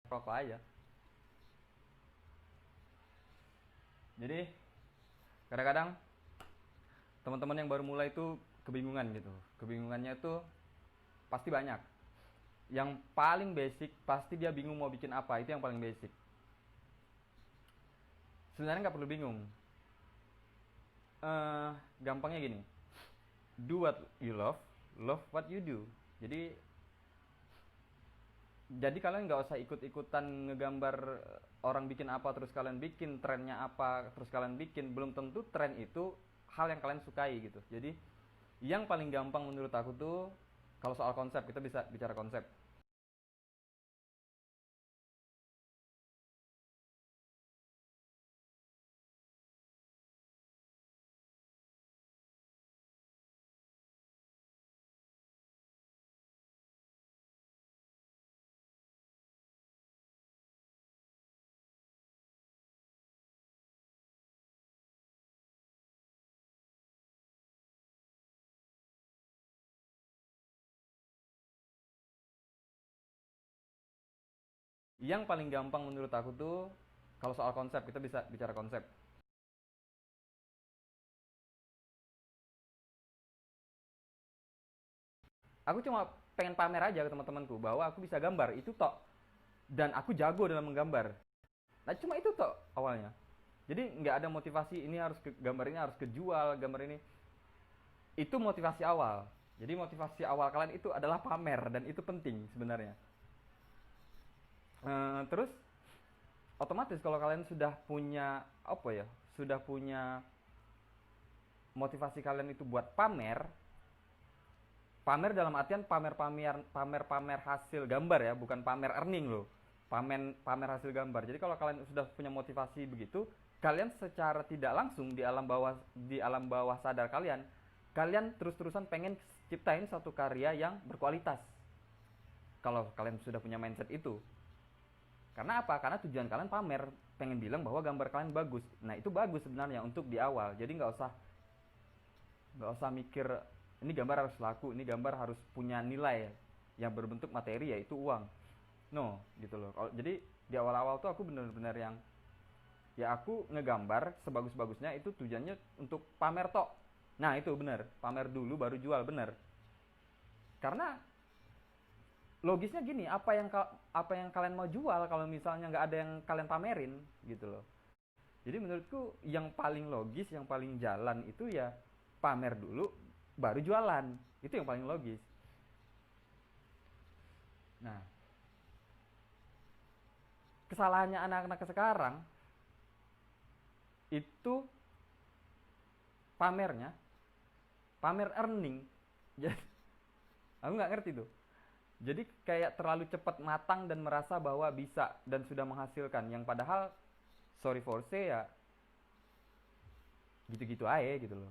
rokok aja. Jadi kadang-kadang teman-teman yang baru mulai itu kebingungan gitu. Kebingungannya itu pasti banyak. Yang paling basic pasti dia bingung mau bikin apa, itu yang paling basic. Sebenarnya nggak perlu bingung. Gampangnya gini, do what you love, love what you do. Jadi kalian nggak usah ikut-ikutan ngegambar orang bikin apa terus kalian bikin, trennya apa terus kalian bikin. Belum tentu tren itu hal yang kalian sukai gitu. Jadi yang paling gampang menurut aku tuh, kalau soal konsep, kita bisa bicara konsep. Yang paling gampang menurut aku tuh, kalau soal konsep, kita bisa bicara konsep. Aku cuma pengen pamer aja ke teman-temanku bahwa aku bisa gambar, itu tok. Dan aku jago dalam menggambar. Nah cuma itu tok awalnya. Jadi nggak ada motivasi ini harus gambar ini harus kejual, gambar ini. Itu motivasi awal. Jadi motivasi awal kalian itu adalah pamer dan itu penting sebenarnya. Terus otomatis kalau kalian sudah punya apa ya, sudah punya motivasi kalian itu buat pamer. Pamer dalam artian pamer hasil gambar ya, bukan pamer earning loh. Pamer hasil gambar. Jadi kalau kalian sudah punya motivasi begitu, kalian secara tidak langsung di alam bawah sadar kalian terus-terusan pengen ciptain satu karya yang berkualitas. Kalau kalian sudah punya mindset itu. Karena apa? Karena tujuan kalian pamer, pengen bilang bahwa gambar kalian bagus. Nah, itu bagus sebenarnya untuk di awal. Jadi nggak usah mikir ini gambar harus laku, ini gambar harus punya nilai yang berbentuk materi, yaitu uang. No, gitu loh. Jadi di awal-awal tuh aku bener-bener yang ya aku ngegambar sebagus-bagusnya itu tujuannya untuk pamer tok. Nah itu bener, pamer dulu baru jual, bener. Karena logisnya gini, apa yang kalian mau jual kalau misalnya nggak ada yang kalian pamerin gitu loh. Jadi menurutku yang paling logis, yang paling jalan itu ya pamer dulu baru jualan. Itu yang paling logis. Nah, kesalahannya anak-anak sekarang itu pamernya, pamer earning. Jadi aku nggak ngerti tuh. Jadi kayak terlalu cepat matang dan merasa bahwa bisa dan sudah menghasilkan. Yang padahal sorry for say ya gitu-gitu aja gitu loh.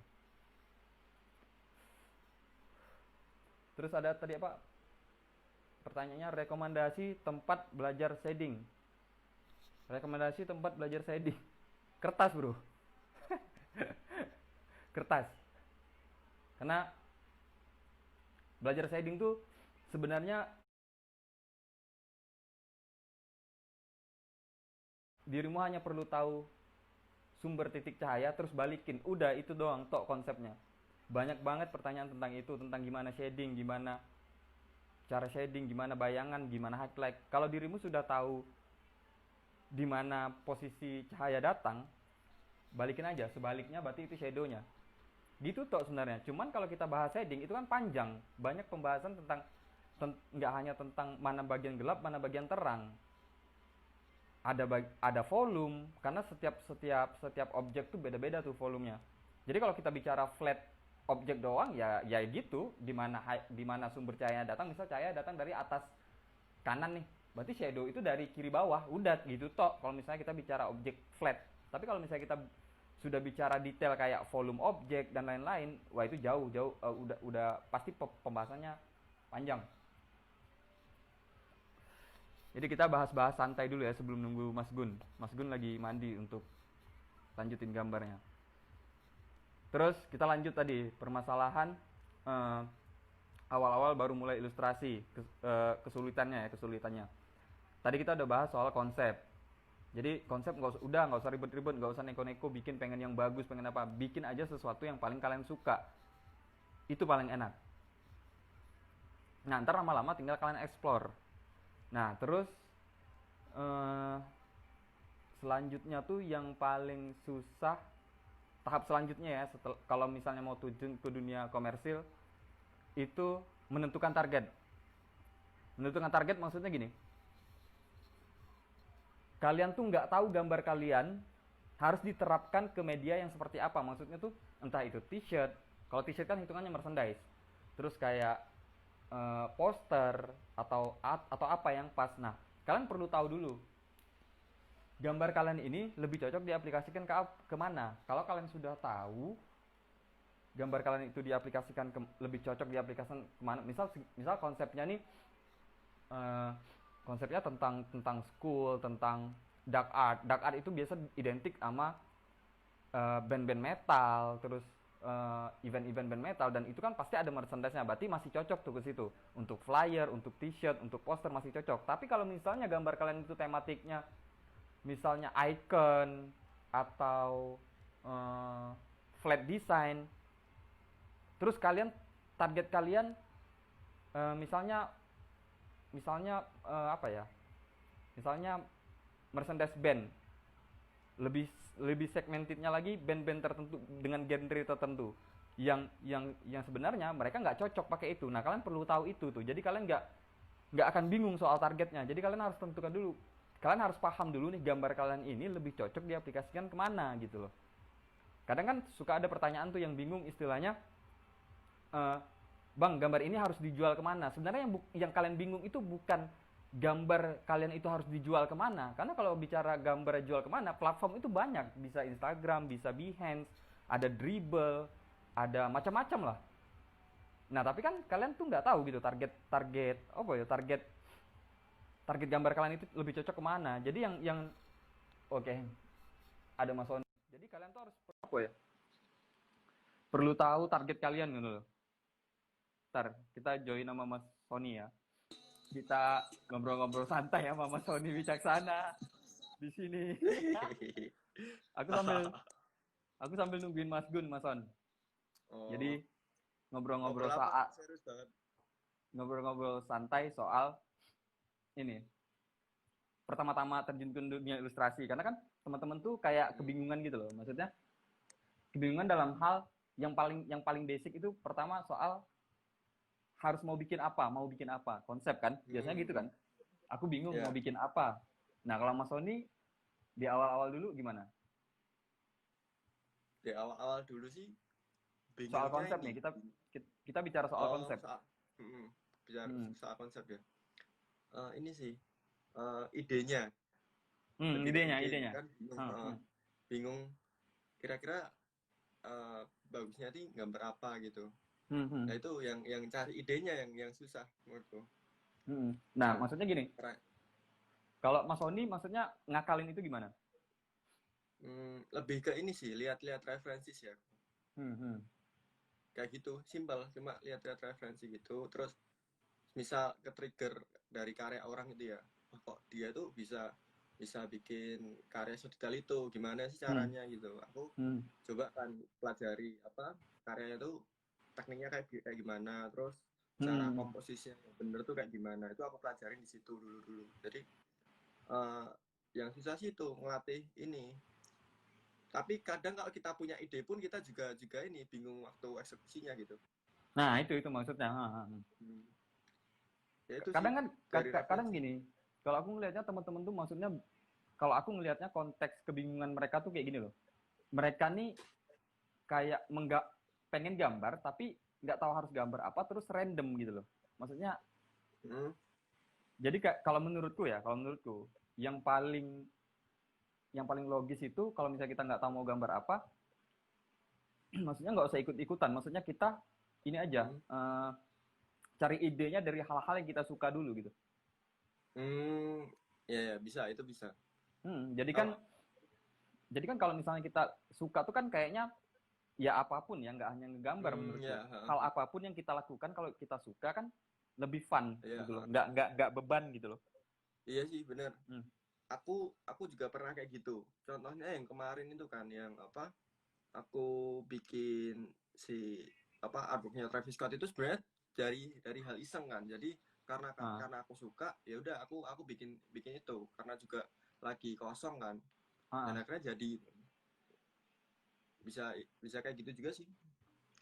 Terus ada tadi apa? Pertanyaannya rekomendasi tempat belajar shading. Rekomendasi tempat belajar shading. Kertas, Bro. Kertas. Karena belajar shading tuh sebenarnya dirimu hanya perlu tahu sumber titik cahaya terus balikin. Udah itu doang tok konsepnya. Banyak banget pertanyaan tentang itu, tentang gimana shading, gimana cara shading, gimana bayangan, gimana highlight. Kalau dirimu sudah tahu di mana posisi cahaya datang, balikin aja. Sebaliknya berarti itu shadownya. Gitu tok sebenarnya. Cuman kalau kita bahas shading itu kan panjang, banyak pembahasan tentang nggak hanya tentang mana bagian gelap, mana bagian terang. Ada volume karena setiap objek tuh beda-beda tuh volumenya. Jadi kalau kita bicara flat objek doang ya gitu, di mana sumber cahaya datang, misal cahaya datang dari atas kanan nih, berarti shadow itu dari kiri bawah, udah gitu tok kalau misalnya kita bicara objek flat. Tapi kalau misalnya kita sudah bicara detail kayak volume objek dan lain-lain, wah itu jauh-jauh, udah pasti pembahasannya panjang. Jadi kita bahas-bahas santai dulu ya sebelum nunggu Mas Gun. Mas Gun lagi mandi untuk lanjutin gambarnya. Terus kita lanjut tadi permasalahan eh, awal-awal baru mulai ilustrasi, kesulitannya. tadi kita udah bahas soal konsep. Jadi konsep nggak usah ribet-ribet, nggak usah neko-neko bikin pengen yang bagus, pengen apa, bikin aja sesuatu yang paling kalian suka. Itu paling enak. Nah, ntar lama-lama tinggal kalian explore. Nah, terus eh, selanjutnya tuh yang paling susah, tahap selanjutnya ya, kalau misalnya mau terjun ke dunia komersil, itu menentukan target. Menentukan target maksudnya gini, kalian tuh nggak tahu gambar kalian harus diterapkan ke media yang seperti apa. Maksudnya tuh entah itu t-shirt, kalau t-shirt kan hitungannya merchandise, terus kayak poster atau art atau apa yang pas. Nah, kalian perlu tahu dulu gambar kalian ini lebih cocok diaplikasikan ke mana. Kalau kalian sudah tahu gambar kalian itu diaplikasikan lebih cocok diaplikasikan kemana, misal konsepnya nih eh, konsepnya tentang school, tentang dark art itu biasa identik sama band-band metal, terus event-event band metal, dan itu kan pasti ada merchandise-nya, berarti masih cocok tuh ke situ. Untuk flyer, untuk t-shirt, untuk poster masih cocok. Tapi kalau misalnya gambar kalian itu tematiknya misalnya icon atau flat design, terus target kalian misalnya apa ya, misalnya merchandise band, lebih lebih segmentednya lagi band-band tertentu dengan genre tertentu yang sebenarnya mereka nggak cocok pakai itu. Nah, kalian perlu tahu itu tuh, jadi kalian nggak akan bingung soal targetnya. Jadi kalian harus tentukan dulu, kalian harus paham dulu nih gambar kalian ini lebih cocok diaplikasikan kemana gitu loh. Kadang kan suka ada pertanyaan tuh yang bingung, istilahnya eh, bang, gambar ini harus dijual kemana. Sebenarnya yang kalian bingung itu bukan gambar kalian itu harus dijual kemana, karena kalau bicara gambar jual kemana, platform itu banyak, bisa Instagram, bisa Behance, ada Dribble, ada macam-macam lah. Nah, tapi kan kalian tuh nggak tahu gitu target target apa ya, target gambar kalian itu lebih cocok kemana. Jadi yang oke, ada Mas Sony. Jadi kalian tuh harus apa ya, perlu tahu target kalian gitu loh. Ntar kita join sama Mas Sony ya, kita ngobrol-ngobrol santai ya sama Mas Sony Wicaksana di sini. aku sambil aku sambil nungguin Mas Gun, Mas Son. Oh, Jadi ngobrol-ngobrol ngobrol apa? soal Serius banget. ngobrol-ngobrol santai soal ini. Pertama-tama terjun ke dunia ilustrasi, karena kan teman-teman tuh kayak kebingungan gitu loh. Maksudnya kebingungan dalam hal yang paling basic itu, pertama soal harus mau bikin apa, konsep kan. Biasanya gitu kan. Aku bingung mau Ya, bikin apa. Nah, kalau Mas Sony di awal-awal dulu gimana? di awal-awal dulu sih Soal bingungnya konsep ini. nih, kita bicara soal Oh, konsep. bicara Hmm. soal konsep ya. Ini sih idenya, lebih ke Idenya, ide idenya. kan bingung, Hmm, hmm, bingung kira-kira bagusnya sih gambar apa gitu. hmm, hmm, Nah itu yang cari idenya yang susah menurutku. hmm. Nah, Nah, maksudnya gini, kera- kalau Mas Sony maksudnya ngakalin itu gimana? lebih ke ini sih, lihat-lihat referensi sih aku. Hmm, hmm, Kayak gitu, simpel, cuma lihat-lihat referensi gitu. Terus misal ke trigger dari karya orang itu ya, oh, kok dia tuh bisa bisa bikin karya sedetail itu, gimana sih hmm, caranya gitu. Aku hmm, coba kan pelajari apa karyanya tuh, tekniknya kayak kayak gimana, terus cara hmm. komposisinya yang bener tuh kayak gimana, itu aku pelajarin di situ dulu dulu. Jadi eh, yang susah sih itu ngelatih ini. Tapi kadang kalau kita punya ide pun kita juga juga ini bingung waktu eksekusinya gitu. Nah, itu maksudnya. Ha, ha, ha. Hmm. Ya itu sih Kadang kan dari kadang referensi. gini, kalau aku ngelihatnya teman-teman tuh maksudnya, kalau aku ngelihatnya konteks kebingungan mereka tuh kayak gini loh. Mereka nih kayak pengen gambar tapi nggak tahu harus gambar apa, terus random gitu loh. Maksudnya, Hmm. jadi kalau menurutku yang paling logis itu kalau misalnya kita nggak tahu mau gambar apa, maksudnya nggak usah ikut-ikutan. Maksudnya kita ini aja, Hmm. cari idenya dari hal-hal yang kita suka dulu gitu. Hmm, ya, ya bisa, itu bisa. Jadi kan Kalau kalau misalnya kita suka tuh kan kayaknya ya apapun ya, nggak hanya ngegambar menurutku. ya, Hal apapun yang kita lakukan kalau kita suka kan lebih fun ya, gitu loh. Nggak beban gitu loh. Iya sih bener. Hmm. Aku juga pernah kayak gitu. Contohnya yang kemarin itu kan yang apa? Aku bikin si apa artworknya Travis Scott itu sebenarnya dari hal iseng kan. Jadi Ah, karena aku suka, ya udah aku bikin bikin itu karena juga lagi kosong kan. ah, Dan ah. akhirnya jadi bisa bisa kayak gitu juga sih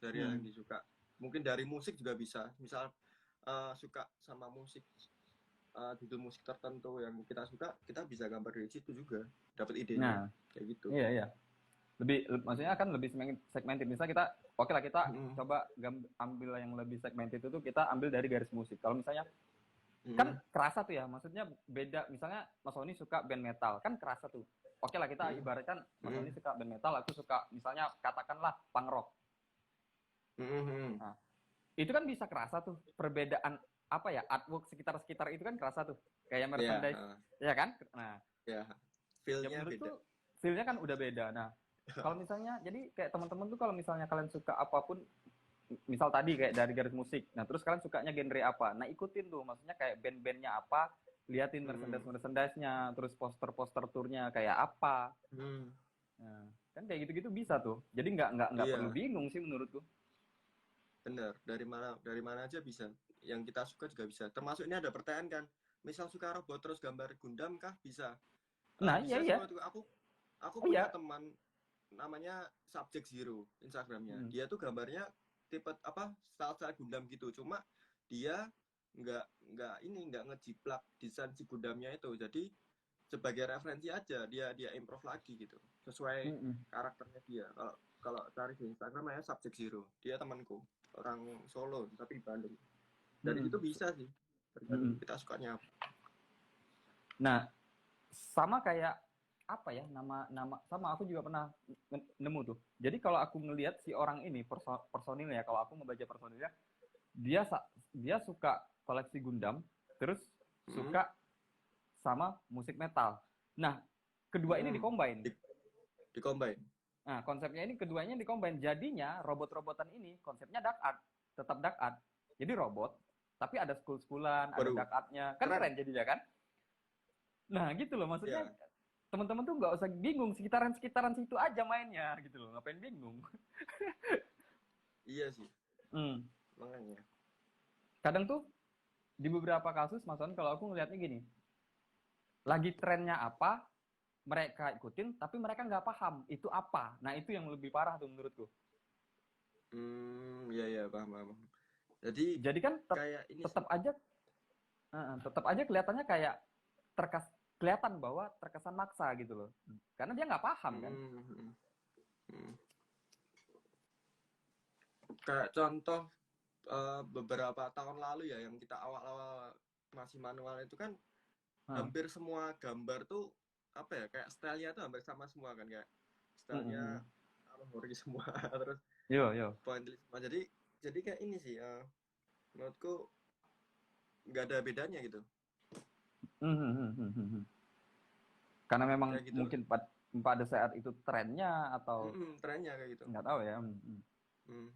dari hal yang Hmm. disuka. Mungkin dari musik juga bisa. Misal suka sama musik judul musik tertentu yang kita suka, kita bisa gambar dari situ juga, dapat idenya Nah, kayak gitu. iya iya. Maksudnya kan lebih segmented. Misal kita, oke lah kita Mm-mm. coba ambil yang lebih segmented itu kita ambil dari garis musik. Kalau misalnya kan Mm-mm. kerasa tuh ya, maksudnya beda. Misalnya Mas Sony suka band metal, kan kerasa tuh. Oke lah kita Mm-mm. ibaratkan Mas Sony Mm-mm. suka band metal, aku suka misalnya katakanlah punk rock. Mm-mm. Nah, itu kan bisa kerasa tuh perbedaan apa ya, artwork sekitar-sekitar itu kan kerasa tuh. Kayak Ya, merchandise, ya kan? Nah, ya, ya feel-nya beda. menurutku feel-nya kan udah beda. Nah, kalau misalnya jadi kayak teman-teman tuh kalau misalnya kalian suka apapun, misal tadi kayak dari garis musik, nah terus kalian sukanya genre apa, nah ikutin tuh, maksudnya kayak band-bandnya apa, liatin Mm-mm. merchandise-nya, terus poster-poster turnya kayak apa. Mm. Nah, kan kayak gitu-gitu bisa tuh, jadi nggak perlu Iya, bingung sih menurutku. benar. Dari mana aja bisa. Yang kita suka juga bisa. Termasuk ini ada pertanyaan kan. Misal suka robot terus gambar Gundam kah? Bisa. Nah iya Bisa sih iya. menurutku. Aku Oh punya iya. teman namanya Subject Zero Instagramnya. Hmm. Dia tuh gambarnya tipe apa style Gundam gitu. Cuma dia nggak ngejiplak desain si Gundamnya itu. Jadi sebagai referensi aja dia improve lagi gitu sesuai Hmm, hmm. karakternya dia. Kalau kalau cari di Instagram namanya Subject Zero. Dia temanku orang Solo tapi di Bandung. Dari Hmm, situ bisa sih hmm, hmm. tergantung kita sukanya apa. Nah, sama kayak apa ya, nama sama aku juga pernah nemu tuh. Jadi kalau aku ngelihat si orang ini personilnya, kalau aku ngebaca personilnya, dia dia suka koleksi Gundam, terus Hmm. suka sama musik metal. Nah, kedua ini Hmm. dikombin. Di combine. Nah, konsepnya ini keduanya dikombin. Jadinya robot-robotan ini konsepnya dark art, tetap dark art. Jadi robot, tapi ada school-schoolan, ada Waduh, dark artnya. Kan keren keren jadinya kan? Nah, gitu loh maksudnya. ya. Teman-teman tuh nggak usah bingung, sekitaran-sekitaran situ aja mainnya gitu loh. Ngapain bingung? Iya sih Hmm. makanya. Kadang tuh di beberapa kasus, Mas Son, kalau aku ngelihatnya gini, lagi trennya apa, mereka ikutin, tapi mereka nggak paham itu apa. Nah, itu yang lebih parah tuh menurutku. Iya ya paham paham. Jadi Jadi kan kayak ini sih. tetap aja, tetap aja kelihatannya kayak kelihatan bahwa terkesan maksa gitu loh. Karena dia nggak paham kan. Hmm. Hmm. Hmm. Kayak contoh beberapa tahun lalu ya yang kita awal-awal masih manual itu kan Nah, hampir semua gambar tuh apa ya kayak stylenya tuh hampir sama semua kan kayak mm, mm, stylenya mm. Hori semua terus Yo, yo. pointillis semua jadi kayak ini sih menurutku nggak ada bedanya gitu Mm, mm, mm, mm, mm, mm. Karena memang kayak gitu. mungkin pada saat itu trennya atau Trennya kayak gitu. nggak tahu ya. Mm, mm. Hmm.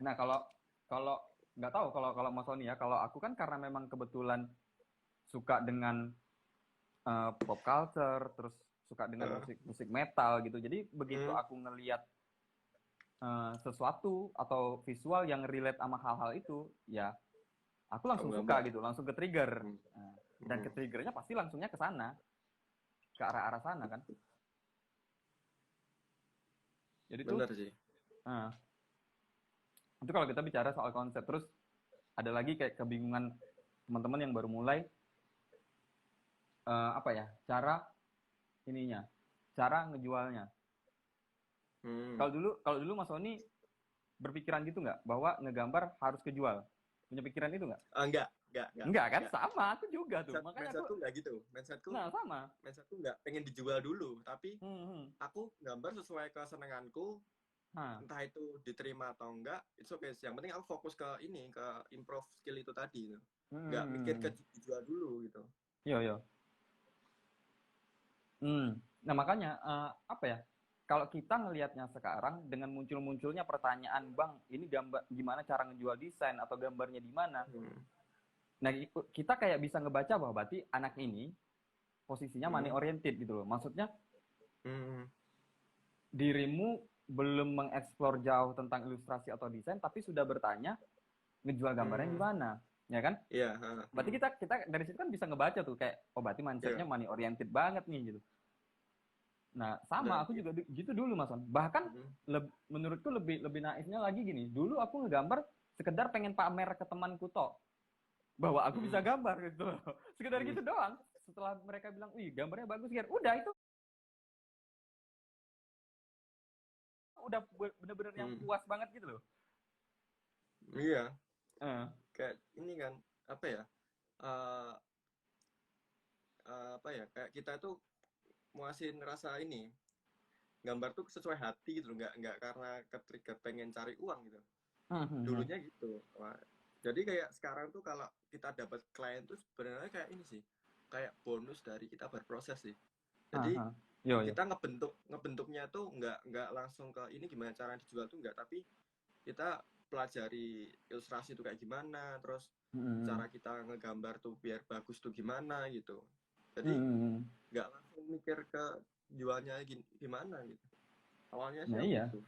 Nah, kalau kalau nggak tahu kalau kalau Mas Sony ya, kalau aku kan karena memang kebetulan suka dengan pop culture, terus suka dengan Uh, musik musik metal gitu. Jadi begitu hmm. aku ngelihat sesuatu atau visual yang relate sama hal-hal itu, ya aku Kamu langsung suka gambar. gitu, langsung ke trigger. Hmm. Nah, dan Hmm. ke triggernya pasti langsungnya ke sana, ke arah-arah sana kan. Jadi tuh, Bener sih. uh, itu kalau kita bicara soal konsep. Terus ada lagi kayak kebingungan teman-teman yang baru mulai, apa ya, cara ininya, cara ngejualnya. Hmm. Kalau dulu Mas Sony berpikiran gitu nggak bahwa ngegambar harus kejual? Punya pikiran itu nggak? Enggak kan? Enggak. Sama aku juga tuh. Makanya aku, Mindsetku nggak gitu. nah sama. Mindsetku nggak pengen dijual dulu, tapi Hmm, hmm. aku gambar sesuai kesenanganku, Nah, entah itu diterima atau enggak, itu oke. Yang penting aku fokus ke ini, ke improve skill itu tadi. Gitu. Nggak mikir ke hmm. dijual dulu gitu. Yo yo. Nah makanya apa ya? Kalau kita ngelihatnya sekarang dengan muncul-munculnya pertanyaan, Bang, ini gambar gimana cara ngejual desain atau gambarnya di mana? Hmm. Nah, kita kayak bisa ngebaca bahwa berarti anak ini posisinya money oriented gitu loh. Maksudnya dirimu belum mengeksplor jauh tentang ilustrasi atau desain, tapi sudah bertanya ngejual gambarnya gimana, ya kan? Iya. Berarti kita dari situ kan bisa ngebaca tuh kayak, oh berarti mindsetnya money oriented banget nih gitu. Nah, sama aku juga gitu dulu Mas On. Bahkan menurutku lebih naifnya lagi gini. Dulu aku ngegambar sekedar pengen pamer ke temanku toh bahwa aku bisa gambar gitu loh. Sekedar gitu doang. Setelah mereka bilang, "Wih, gambarnya bagus, Ger." Udah itu udah bener-bener yang puas banget gitu loh. Iya. Kayak ini kan apa ya? Apa ya? Kayak kita tuh muasin rasa ini gambar tuh sesuai hati gitu, nggak karena ketrigger pengen cari uang gitu. Dulunya gitu. Wah, jadi kayak sekarang tuh kalau kita dapat klien tuh sebenarnya kayak ini sih, kayak bonus dari kita berproses sih. Jadi kita ngebentuknya tuh nggak langsung ke ini gimana cara dijual tuh nggak, tapi kita pelajari ilustrasi tuh kayak gimana, terus cara kita ngegambar tuh biar bagus tuh gimana gitu. Jadi nggak langsung mikir ke jualnya gimana gitu. Awalnya sih aku gitu.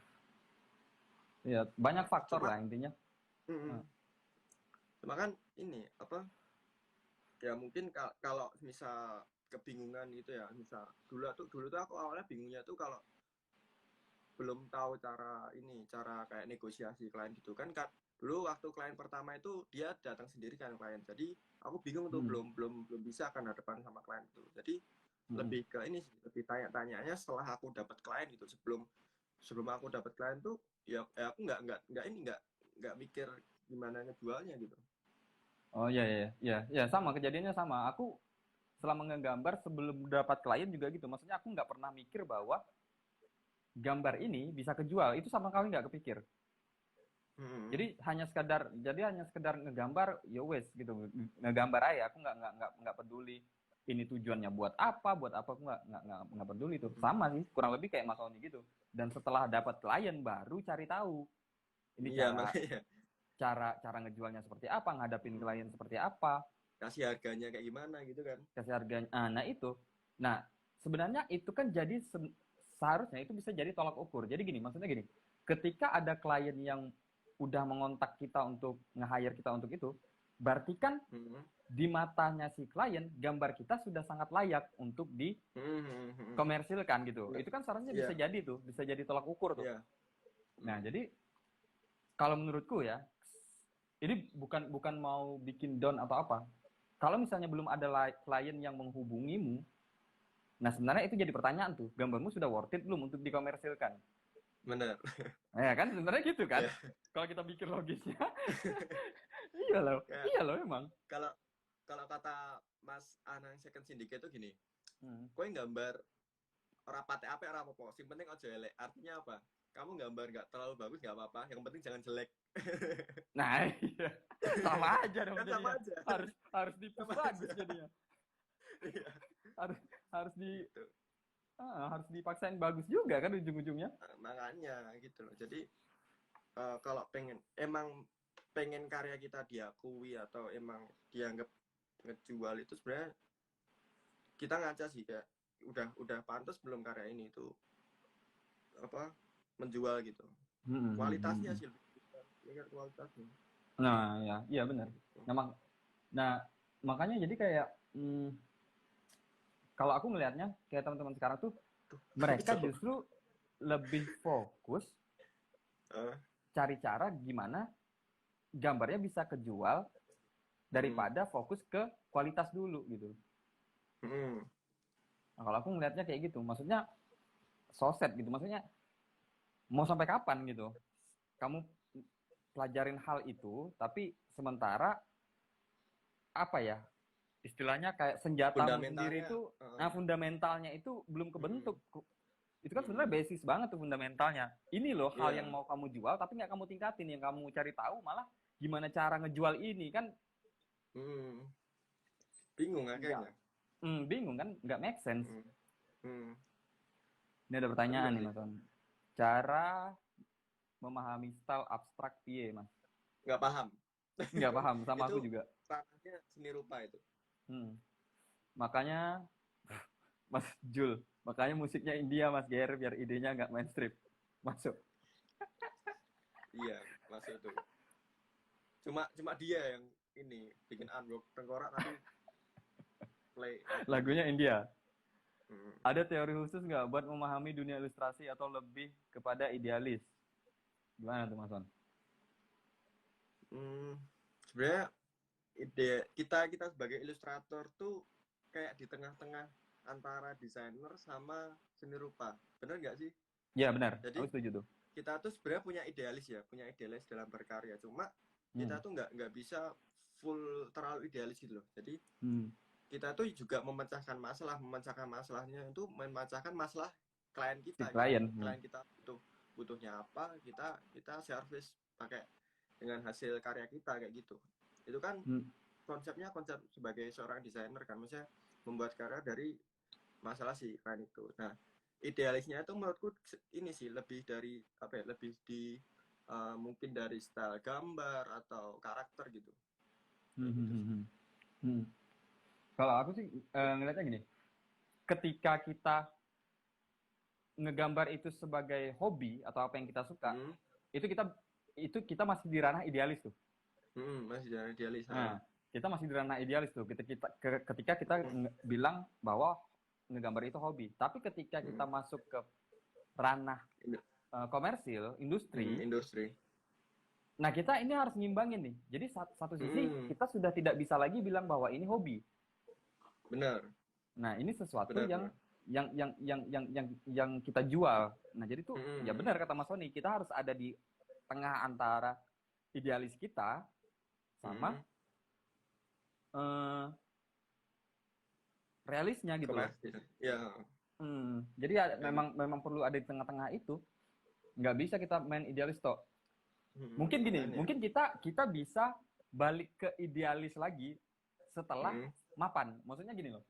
Iya, banyak faktor lah intinya. Cuma kan ini apa? Ya mungkin kalau misal kebingungan gitu ya, misal dulu tuh aku awalnya bingungnya tuh kalau belum tahu cara kayak negosiasi klien gitu kan. Dulu waktu klien pertama itu dia datang sendiri kan klien, jadi aku bingung tuh belum bisa kan hadapan sama klien itu. Jadi lebih ke ini sih, lebih tanya-tanyanya setelah aku dapat klien gitu. Sebelum aku dapat klien tuh ya aku nggak mikir gimana ngejualnya gitu. Oh iya sama kejadiannya sama. Aku selama ngegambar sebelum dapat klien juga gitu. Maksudnya aku nggak pernah mikir bahwa gambar ini bisa kejual. Itu sama sekali nggak kepikir. Jadi hanya sekedar ngegambar, ya wes gitu, ngegambar aja. Aku nggak peduli ini tujuannya buat apa aku nggak peduli itu. Sama sih, kurang lebih kayak Mas Oni gitu. Dan setelah dapat klien baru cari tahu ini cara ngejualnya seperti apa, ngadapin klien seperti apa, kasih harganya kayak gimana gitu kan. kasih harganya. Nah itu, nah sebenarnya itu kan jadi seharusnya itu bisa jadi tolak ukur. Jadi gini, maksudnya gini, ketika ada klien yang udah mengontak kita untuk nge-hire kita untuk itu, berarti kan di matanya si klien gambar kita sudah sangat layak untuk dikomersilkan gitu. Itu kan seharusnya bisa jadi tuh, bisa jadi tolak ukur tuh. Nah, jadi kalau menurutku ya, ini bukan mau bikin down atau apa. Kalau misalnya belum ada klien yang menghubungimu, nah sebenarnya itu jadi pertanyaan tuh, gambarmu sudah worth it belum untuk dikomersilkan? Bener. Ya kan sebenarnya gitu kan. Kalau kita pikir logisnya. Iya loh emang. Kalau kata Mas Anang Second Syndicate itu gini, kowe gambar rapat apa apa, sing penting aja elek. Artinya apa? Kamu gambar nggak terlalu bagus nggak apa-apa, yang penting jangan jelek. Nah iya, sama aja dong kan jadinya. Sama aja. Harus dipus bagus jadinya. Iya. harus gitu. Harus dipaksain bagus juga kan ujung-ujungnya. Makanya gitu loh. Jadi kalau emang pengen karya kita diakui atau emang dianggap ngejual itu sebenarnya kita ngaca sih kayak udah pantas belum karya ini itu apa menjual gitu. Kualitasnya sih lihat kualitasnya. Nah iya benar. Nah makanya jadi kayak kalau aku melihatnya kayak teman-teman sekarang tuh mereka justru lebih fokus cari cara gimana gambarnya bisa kejual daripada fokus ke kualitas dulu gitu. Nah, kalau aku ngelihatnya kayak gitu, maksudnya soset gitu, maksudnya mau sampai kapan gitu? Kamu pelajarin hal itu, tapi sementara apa ya? Istilahnya kayak senjatamu sendiri itu, fundamentalnya itu belum kebentuk. Itu kan sebenarnya basis banget tuh fundamentalnya. Ini loh hal yang mau kamu jual, tapi nggak kamu tingkatin. Yang kamu cari tahu malah gimana cara ngejual ini kan? Bingung akhirnya. Bingung kan? Nggak make sense. Ini ada pertanyaan nih Mas On. Cara memahami style abstrak piye Mas? Nggak paham. Nggak paham, sama Itu aku juga. ranahnya seni rupa itu. Hmm. Makanya Mas Jul, makanya musiknya India Mas Ger, biar idenya nggak mainstream. Masuk. Iya, masuk tuh. Cuma dia yang ini bikin unblock tengkorak tapi play lagu Lagunya India. India. Hmm. Ada teori khusus nggak buat memahami dunia ilustrasi atau lebih kepada idealis? Gimana tuh Mas On? Hmm, sebenarnya ide kita sebagai ilustrator tuh kayak di tengah-tengah antara desainer sama seni rupa. Bener nggak sih? Ya benar, Jadi aku setuju tuh. kita tuh sebenarnya punya idealis dalam berkarya. Cuma Hmm. kita tuh nggak bisa full terlalu idealis gitu loh. Jadi Hmm. kita tuh juga memecahkan masalahnya itu memecahkan masalah klien Si kita gitu. klien. Hmm. Klien kita butuhnya apa, kita service pakai dengan hasil karya kita kayak gitu. Itu kan Hmm. konsep sebagai seorang desainer kan, maksudnya membuat karya dari masalah si klien itu. Nah, idealisnya itu menurutku ini sih lebih dari apa ya, lebih di mungkin dari style gambar atau karakter gitu, Hmm. kayak Hmm. gitu Hmm. sih. Hmm. Hmm. Kalau aku sih ngeliatnya gini, ketika kita ngegambar itu sebagai hobi atau apa yang kita suka, Hmm, itu kita masih di ranah idealis tuh. masih dari idealis. Nah, kita masih di ranah idealis tuh. Ketika kita Hmm, bilang bahwa ngegambar itu hobi. Tapi ketika kita hmm. masuk ke ranah komersil, industri, Industri. nah kita ini harus ngimbangin nih. Jadi satu sisi Hmm, kita sudah tidak bisa lagi bilang bahwa ini hobi. benar, Nah, ini sesuatu benar, benar. yang kita jual. Nah, jadi tuh ya Hmm, benar kata Mas Sony, kita harus ada di tengah antara idealis kita sama hmm. eh, realisnya gitu loh. Komersil. Ya. Jadi ya, memang perlu ada di tengah-tengah itu. Nggak bisa kita main idealis toh. Mungkin gini, Makanya. mungkin kita bisa balik ke idealis lagi setelah Hmm, mapan. Maksudnya gini loh.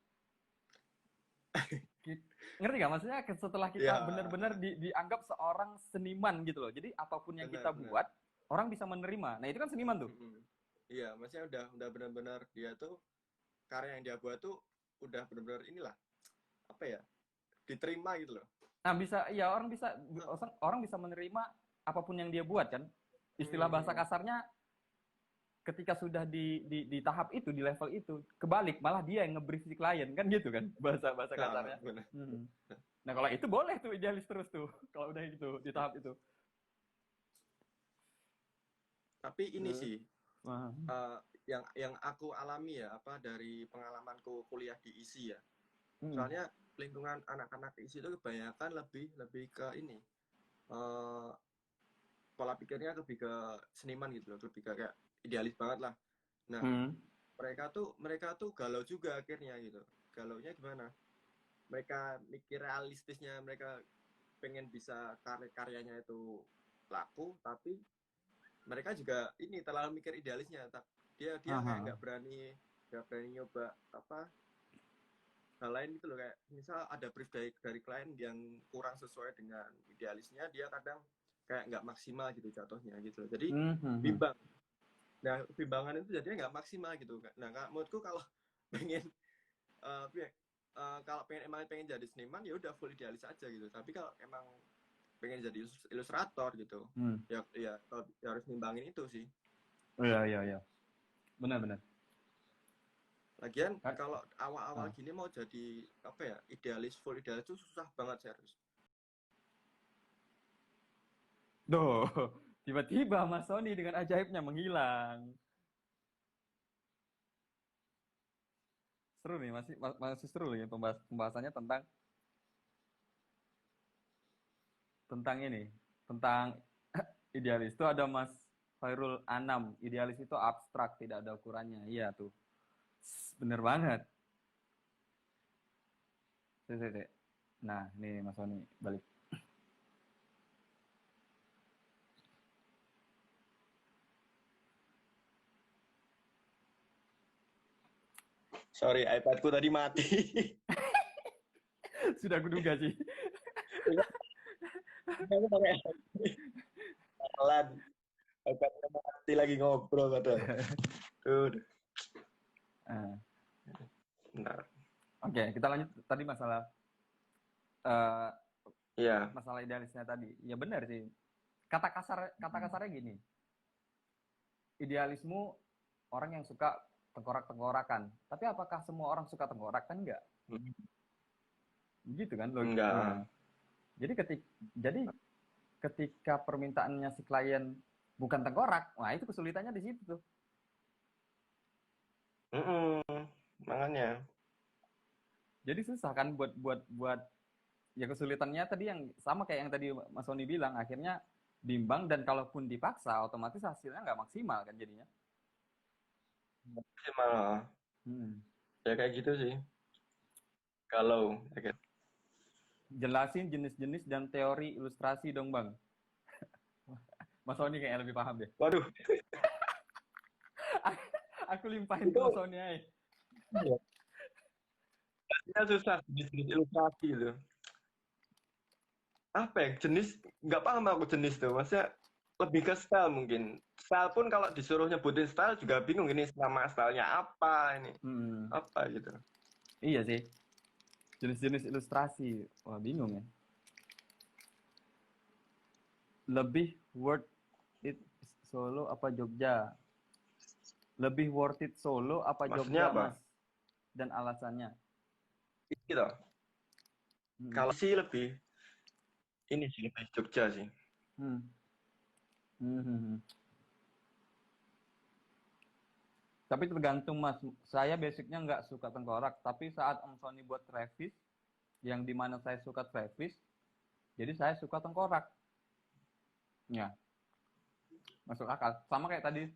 Ngerti nggak? Maksudnya setelah kita ya, benar-benar dianggap seorang seniman gitu loh. Jadi apapun yang benar, kita benar. buat, orang bisa menerima. Nah itu kan seniman tuh. Iya, maksudnya udah benar-benar dia tuh karya yang dia buat tuh udah benar-benar inilah apa ya, diterima gitu loh. Nah bisa, ya Nah, orang bisa menerima apapun yang dia buat kan. Istilah bahasa hmm, kasarnya ketika sudah di tahap itu, di level itu, kebalik malah dia yang ngebrief si klien kan gitu kan bahasa bahasa nah, kasarnya. benar. Hmm. Nah kalau itu boleh tuh idealis terus tuh kalau udah gitu di tahap itu. Tapi ini sih Wah. eh, yang aku alami ya apa dari pengalamanku kuliah di ISI ya. Hmm. Soalnya lingkungan anak-anak ISI itu kebanyakan lebih lebih ke ini eh, pola pikirnya lebih ke seniman gitu loh, lebih ke kayak idealis banget lah. Nah, Hmm. mereka tuh galau juga akhirnya gitu. Galaunya gimana? Mereka mikir realistisnya, mereka pengen bisa karyanya itu laku, tapi mereka juga ini terlalu mikir idealisnya. Dia dia kayak Aha. nggak berani nyoba apa hal lain gitu loh, kayak misal ada brief dari klien yang kurang sesuai dengan idealisnya, dia kadang kayak nggak maksimal gitu jatuhnya gitu loh. Jadi Hmm. Hmm. Hmm. bimbang. Nah, bimbangan itu jadinya nggak maksimal gitu. Nah, menurutku kalau pengen uh, kalau pengen jadi seniman ya udah full idealis aja gitu. Tapi kalau emang pengen jadi ilustrator gitu, Hmm. ya kalau ya harus nimbangin itu sih. Oh, iya iya iya. Benar-benar. Lagian Kan kalau awal-awal ah. gini mau jadi apa ya, full idealis itu susah banget serius. Duh, tiba-tiba Mas Sony dengan ajaibnya menghilang. Seru nih, masih seru nih pembahasannya tentang ini, tentang idealis. Itu ada Mas Khairul Anam, idealis itu abstrak, tidak ada ukurannya. Iya tuh. Bener banget. Sik, sik, sik. Nah, nih Mas Sony balik. Sorry, iPadku tadi mati. Sudah kuduga sih. Aku pakai pelan, iPadnya mati. mati lagi ngobrol padahal. Tuh. Eh, Bentar. Oke, kita lanjut tadi masalah Iya. masalah idealisnya tadi. Ya benar sih. Kata kasarnya gini. Idealismu orang yang suka tengkorak-tengkorakan. Tapi apakah semua orang suka tengkorak? Kan enggak. Gitu kan Enggak. Nah, jadi ketika permintaannya si klien bukan tengkorak, wah itu kesulitannya di situ tuh. Makanya. Jadi susah kan buat ya kesulitannya tadi yang sama kayak yang tadi Mas Sony bilang, akhirnya bimbang dan kalaupun dipaksa otomatis hasilnya nggak maksimal kan jadinya. Malah ya kayak gitu sih. Kalau ya kan. Jelasin jenis-jenis dan teori ilustrasi dong Bang. Mas Sony kayaknya lebih paham deh. Waduh. Aku limpahin ke Mas Sony aja. Ya susah jenis ilustrasi itu. Apa ya jenis, nggak paham aku jenis tuh, maksudnya lebih ke style mungkin. Style pun kalau disuruh nyebutin style juga bingung, ini nama stylenya apa ini, apa gitu. Iya sih, jenis-jenis ilustrasi, wah bingung ya. Lebih worth it Solo apa Jogja? Lebih worth it Solo apa Maksudnya Jogja apa? Mas? Dan alasannya? Gitu. Kalau sih lebih ini sih, lebih Jogja sih. Tapi tergantung Mas, saya basicnya nggak suka tengkorak, tapi saat Om Sony buat Travis, yang dimana saya suka Travis, jadi saya suka tengkorak. Ya, masuk akal. Sama kayak tadi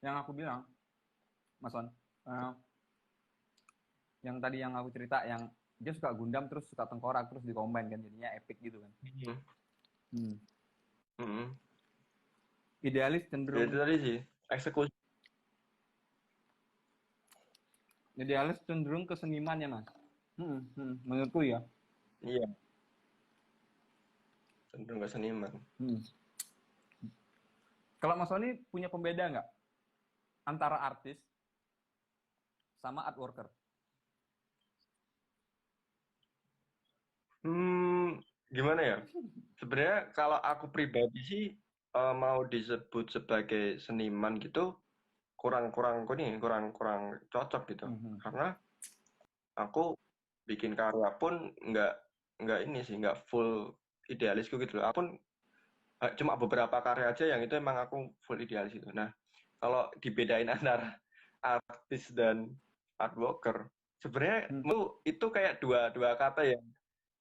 yang aku bilang, Mas Son, yang tadi yang aku cerita, yang dia suka Gundam terus suka tengkorak terus dikombin kan, jadinya epic gitu kan. Idealis cenderung. Ya, itu tadi sih, eksekusi. Idealis cenderung ke seniman ya Mas. Menurutku ya. Iya. Cenderung ke seniman. Kalau Mas Sony punya pembeda nggak antara artis sama art worker? Gimana ya? Sebenarnya kalau aku pribadi sih mau disebut sebagai seniman gitu kurang cocok gitu. Karena aku bikin karya pun nggak ini sih, nggak full idealisku gitu loh. Aku pun cuma beberapa karya aja yang itu emang aku full idealis itu. Nah, kalau dibedain antara artis dan art worker, sebenarnya itu kayak dua kata yang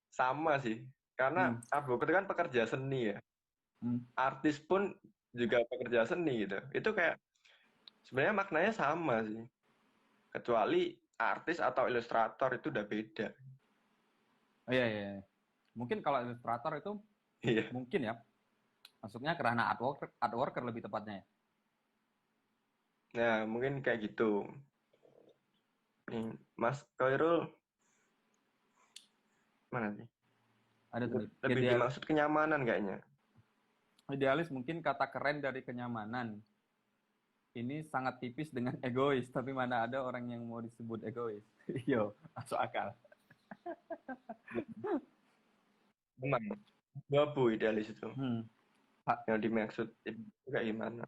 sama sih. Karena art worker itu kan pekerja seni ya. Artis pun juga pekerja seni gitu. Itu kayak sebenarnya maknanya sama sih. Kecuali artis atau ilustrator itu udah beda. Oh iya. Mungkin kalau ilustrator itu mungkin ya masuknya ke ranah art worker lebih tepatnya ya. Nah, mungkin kayak gitu. Nih, Mas Khairul mana sih? Ada tuh. Lebih dimaksud kenyamanan kayaknya. Idealis mungkin kata keren dari kenyamanan. Ini sangat tipis dengan egois, tapi mana ada orang yang mau disebut egois. Yo, masuk akal. Memang babu idealis itu. Yang dimaksud itu kayak gimana?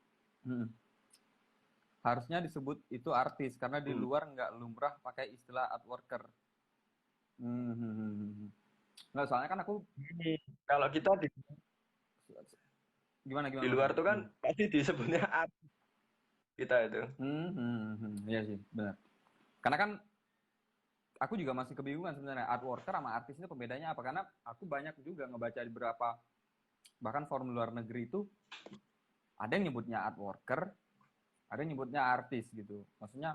Harusnya disebut itu artis karena di luar nggak lumrah pakai istilah art worker. Nggak, soalnya kan aku kalau kita gimana di luar tuh kan pasti disebutnya artis kita itu. Iya sih, benar. Karena kan aku juga masih kebingungan sebenarnya art worker sama artis itu pembedanya apa, karena aku banyak juga ngebaca di beberapa bahkan forum luar negeri itu ada yang nyebutnya art worker, ada yang nyebutnya artis gitu. Maksudnya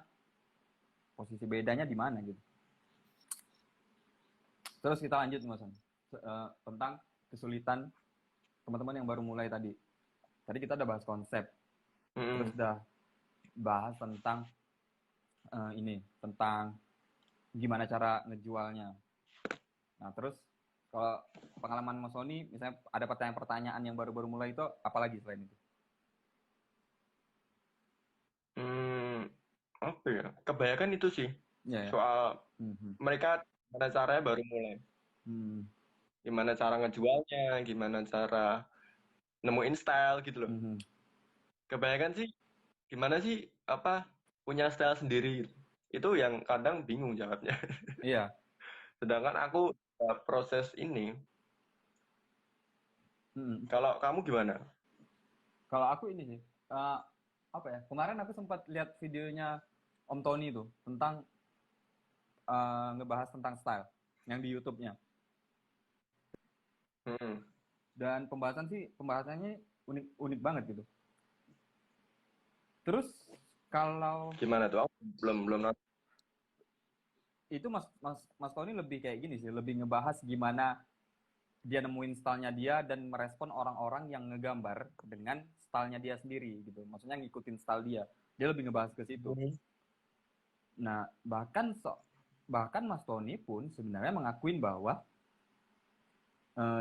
posisi bedanya di mana gitu. Terus kita lanjut Mas tentang kesulitan teman-teman yang baru mulai tadi. Tadi kita udah bahas konsep, terus udah bahas tentang tentang gimana cara ngejualnya. Nah terus kalau pengalaman Mas Sony, misalnya ada pertanyaan-pertanyaan yang baru-baru mulai itu, apalagi selain itu? Hmm, apa ya? Kebanyakan itu sih Iya ya. soal Mhm. mereka gimana caranya baru mulai. Mhm. Gimana cara ngejualnya, gimana cara nemuin style gitu loh. Mhm. Kebanyakan sih gimana sih apa punya style sendiri gitu. Itu yang kadang bingung jawabnya. Iya. Sedangkan aku proses ini, Mhm. kalau kamu gimana? Kalau aku ini sih, apa ya? Kemarin aku sempat lihat videonya Om Tony tuh tentang ngebahas tentang style yang di YouTube-nya. Hmm, Dan pembahasannya unik unik banget gitu. Terus kalau gimana tuh? Aku belum nonton. itu Mas Tony lebih kayak gini sih, lebih ngebahas gimana dia nemuin stylenya dia dan merespon orang-orang yang ngegambar dengan stylenya dia sendiri gitu. Maksudnya ngikutin style dia. Dia lebih ngebahas ke situ. Hmm. Nah, bahkan Mas Tony pun sebenarnya mengakuin bahwa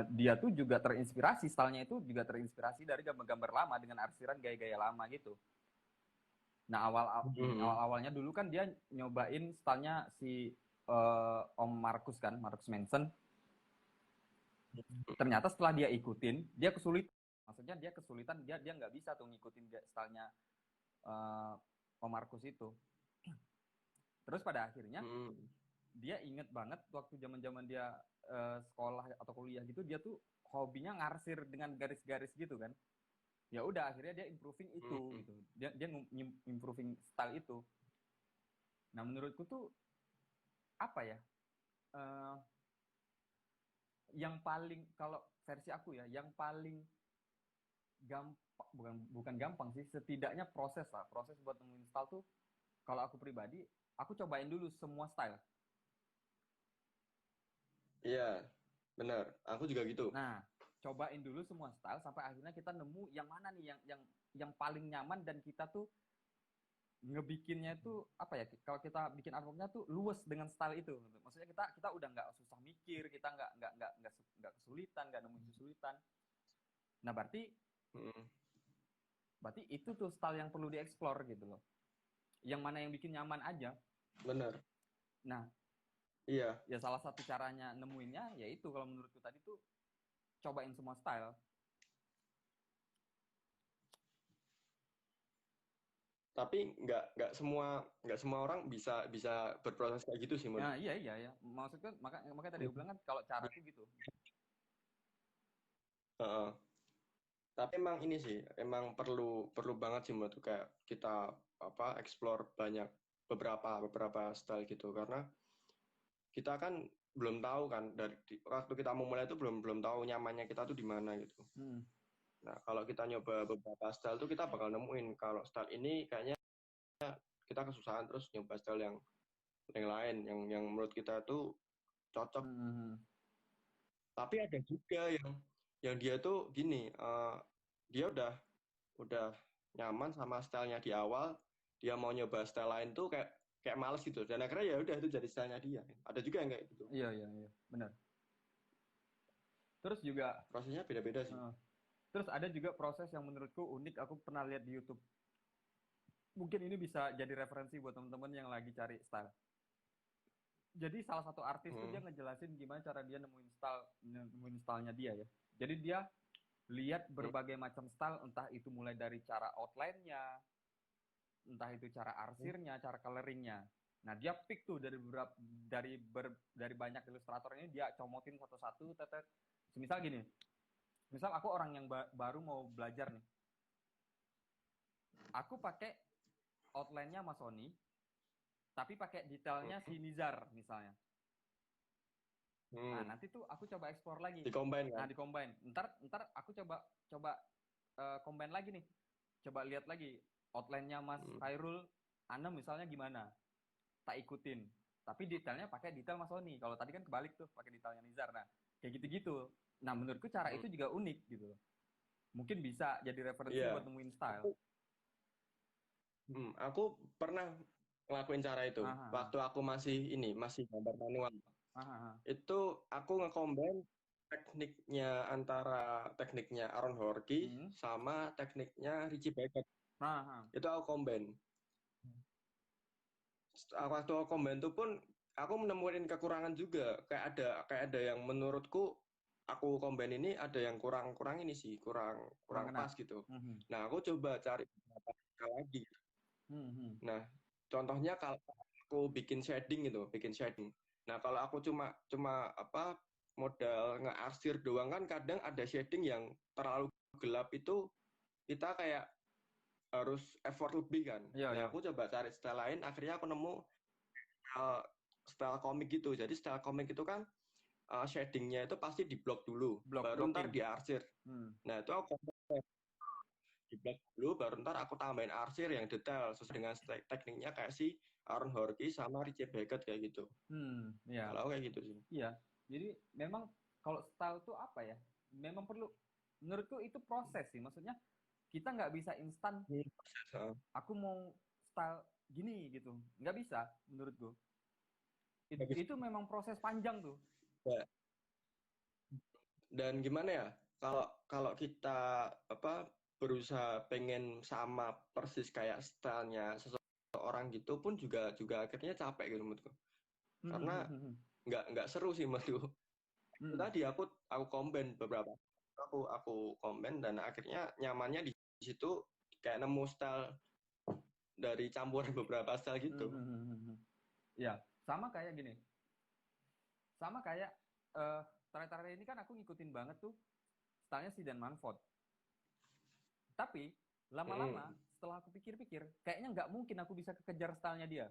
dia tuh juga terinspirasi, stylenya itu juga terinspirasi dari gambar-gambar lama dengan arsiran gaya-gaya lama gitu. Nah, Hmm. awalnya dulu kan dia nyobain stylenya si Om Marcus kan, Marcus Manson. Ternyata setelah dia ikutin, dia kesulitan. Maksudnya dia kesulitan, dia dia nggak bisa tuh ngikutin stylenya Om Marcus itu. Terus pada akhirnya Hmm. dia inget banget waktu zaman-zaman dia sekolah atau kuliah gitu, dia tuh hobinya ngarsir dengan garis-garis gitu kan. Ya udah akhirnya dia improving itu Hmm. gitu. Dia improving style itu. Nah, menurutku tuh apa ya? Eh, yang paling kalau versi aku ya, yang paling gampang bukan gampang sih, setidaknya proses lah. Proses buat nemuin style tuh kalau aku pribadi, aku cobain dulu semua style. Iya, benar. Aku juga gitu. Nah, cobain dulu semua style sampai akhirnya kita nemu yang mana nih yang paling nyaman dan kita tuh ngebikinnya itu apa ya, kalau kita bikin artworknya tuh luwes dengan style itu, maksudnya kita udah nggak susah mikir, kita nggak kesulitan, nggak nemuin kesulitan. Nah, berarti Hmm. berarti itu tuh style yang perlu dieksplor gitu loh, yang mana yang bikin nyaman aja. Benar. Nah, Iya. ya salah satu caranya nemuinnya yaitu kalau menurutku tadi tuh cobain semua style. Tapi nggak semua orang bisa bisa berproses kayak gitu sih, Mun. Ya, iya iya ya, maksudku makanya tadi aku bilang kan kalau caraku gitu. Heeh. Tapi emang ini sih, emang perlu perlu banget sih menurut kayak kita apa explore banyak beberapa beberapa style gitu karena kita kan belum tahu kan waktu kita mau mulai itu belum belum tahu nyamannya kita tuh di mana gitu. Hmm. Nah, kalau kita nyoba beberapa style tuh kita bakal nemuin kalau style ini kayaknya kita kesusahan terus nyoba style yang lain yang menurut kita tuh cocok. Hmm. Tapi ada juga yang dia tuh gini, dia udah nyaman sama stylenya di awal, dia mau nyoba style lain tuh kayak kayak males gitu. Dan akhirnya ya udah itu jadi stylenya dia. Ada juga yang kayak gitu. Iya iya iya, benar. Terus juga Prosesnya beda-beda sih. uh, terus ada juga proses yang menurutku unik, aku pernah lihat di YouTube. Mungkin ini bisa jadi referensi buat teman-teman yang lagi cari style. Jadi salah satu artis tuh Hmm. dia ngejelasin gimana cara dia nemuin stylenya dia ya. Jadi dia lihat Hmm. berbagai macam style, entah itu mulai dari cara outline-nya, entah itu cara arsirnya, cara coloringnya. Nah, dia pick tuh dari banyak ilustrator ini, dia comotin satu-satu, tetet. Semisal gini, misal aku orang yang baru mau belajar nih, aku pakai outline-nya Mas Sony, tapi pakai detailnya si Nizar misalnya. Nah, Hmm. nanti tuh aku coba explore lagi. Di combine Nah, kan. di combine. Ntar aku coba coba combine lagi nih. Coba lihat lagi outline-nya Mas Hmm. Khairul Anem misalnya gimana. Tak ikutin. Tapi detailnya pakai detail Mas Sony. Kalau tadi kan kebalik tuh, pakai detailnya Nizar. Nah, kayak gitu-gitu. Nah, menurutku cara Hmm. itu juga unik gitu loh. Mungkin bisa jadi referensi buat Iya. nemuin style. Aku, aku pernah ngelakuin cara itu. Aha, Waktu aku masih gambar manual. aha, aha. Itu aku nge-combine tekniknya Aaron Horkey Hmm. sama tekniknya Richie Beckett. Aha. Itu aku combine. waktu aku komen tuh pun aku menemukan kekurangan juga. Kayak ada yang menurutku aku komen ini ada yang kurang ini sih, kurang Kurang kurang kena. pas gitu. Mhm. Nah, aku coba cari beberapa hal lagi. Mhm. Nah, contohnya kalau aku bikin shading gitu, bikin shading. Nah, kalau aku cuma cuma apa modal ngearsir doang kan kadang ada shading yang terlalu gelap itu kita kayak harus effort lebih kan. Iya, Nah, iya. aku coba cari style lain, akhirnya aku nemu uh, style komik gitu. Jadi style komik itu kan shadingnya itu pasti di blok dulu, baru ntar Blocking. diarsir. Hmm. Nah, itu aku di blok dulu, baru ntar aku tambahin arsir yang detail sesuai dengan tekniknya kayak si Aaron Horky sama Richie Beckett kayak gitu. Iya. Kalau aku kayak gitu sih. Iya. Jadi memang kalau style tuh apa ya? Memang perlu, menurutku itu proses sih. Maksudnya kita nggak bisa instan Proses, aku mau style gini gitu. Nggak bisa menurutku. bagus. Itu memang proses panjang tuh. Ya. Dan gimana ya? Kalau kalau kita apa berusaha pengen sama persis kayak stylenya seseorang gitu pun juga juga akhirnya capek gitu menurutku. Karena nggak seru sih menurutku. Itu tadi aku combine beberapa. Aku combine dan akhirnya nyamannya di situ kayak nemu style dari campuran beberapa style gitu. Ya, sama kayak gini. Sama kayak eh terakhir-terakhir ini kan aku ngikutin banget tuh stylenya si Dan Manford. Tapi lama-lama Hmm. setelah aku pikir-pikir, kayaknya nggak mungkin aku bisa kekejar stylenya dia.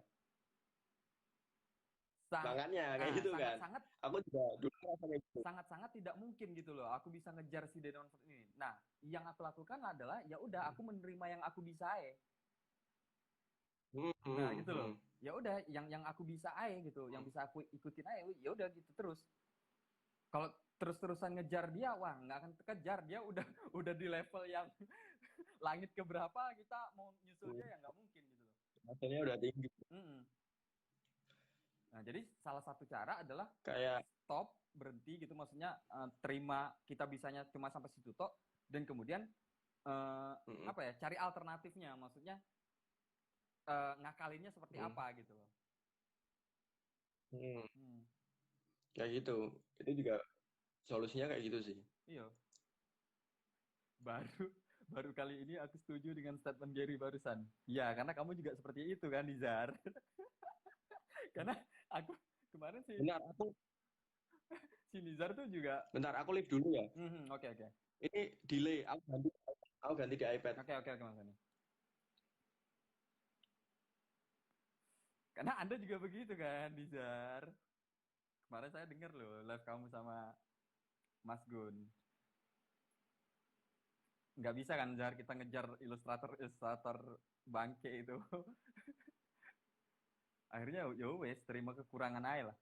Makanya kayak gitu kan. Sangat-sangat Aku juga dulu rasa kayak gitu. sangat-sangat tidak mungkin gitu loh. Aku bisa ngejar si Dan Manford ini. Nah, yang aku lakukan adalah ya udah aku menerima yang aku bisa Nah, gitu loh. Hmm. Ya udah yang aku bisa gitu, yang bisa aku ikutin ya udah gitu terus. Kalau terus-terusan ngejar dia, wah nggak akan kejar, dia udah udah di level yang langit keberapa, kita mau nyusul dia ya nggak mungkin gitu loh. Hasilnya udah tinggi. Mm-mm. Nah, jadi salah satu cara adalah Kayak stop, berhenti gitu, maksudnya terima kita bisanya cuma sampai situ tok, dan kemudian apa ya, cari alternatifnya, maksudnya ngakalinnya seperti apa gitu loh. Hmm. kayak gitu. Itu juga solusinya kayak gitu sih. Iya, baru baru kali ini aku setuju dengan statement Gary barusan. Ya, karena kamu juga seperti itu kan, Nizar. Karena aku kemarin Benar, aku si Nizar tuh juga. bentar aku live dulu ya. Oke, oke. Ini delay, aku ganti di iPad. Oke, oke, oke, Mas Ani. Karena Anda juga begitu kan, Nizar. Kemarin saya dengar loh live kamu sama Mas Gun. Nggak bisa kan, Nizar, kita ngejar ilustrator bangke itu. Akhirnya ya wes terima kekurangan aja lah.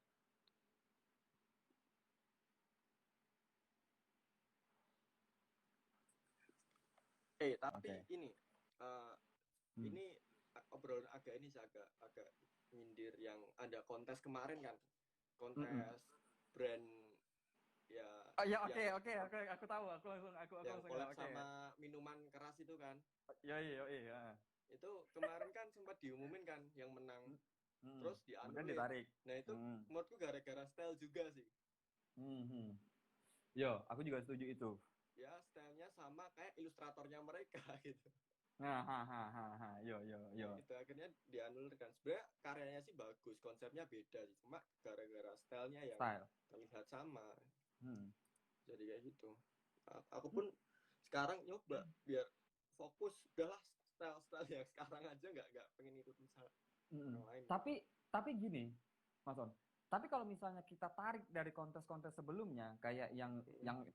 Tapi Oke. ini eh, Hmm. ini obrolan agak ini sih agak agak nyindir yang ada kontes kemarin kan. Mm-mm. Kontes brand ya Oh ya, oke, yang oke, oke, aku tahu, aku yang langsung collab oke. sama minuman keras itu kan. Yo, yo, ya. Itu kemarin kan sempat diumumin kan yang menang terus Kemudian dianulir. ditarik. Nah itu Hmm. menurutku gara-gara style juga sih. Hmm. Yo, aku juga setuju itu. Ya stylenya sama kayak ilustratornya mereka gitu. Nah, yo, yo, yo. Kayak gitu akhirnya dianulir kan. Sebenarnya karyanya sih bagus, konsepnya beda sih. Cuma gara-gara stylenya yang Style. terlihat sama. Hmm. Jadi kayak gitu. Aku pun sekarang nyoba biar fokus udahlah style-style yang sekarang aja nggak pengen ikutin yang lain. Tapi gini, Mas On. Tapi kalau misalnya kita tarik dari kontes-kontes sebelumnya, kayak yang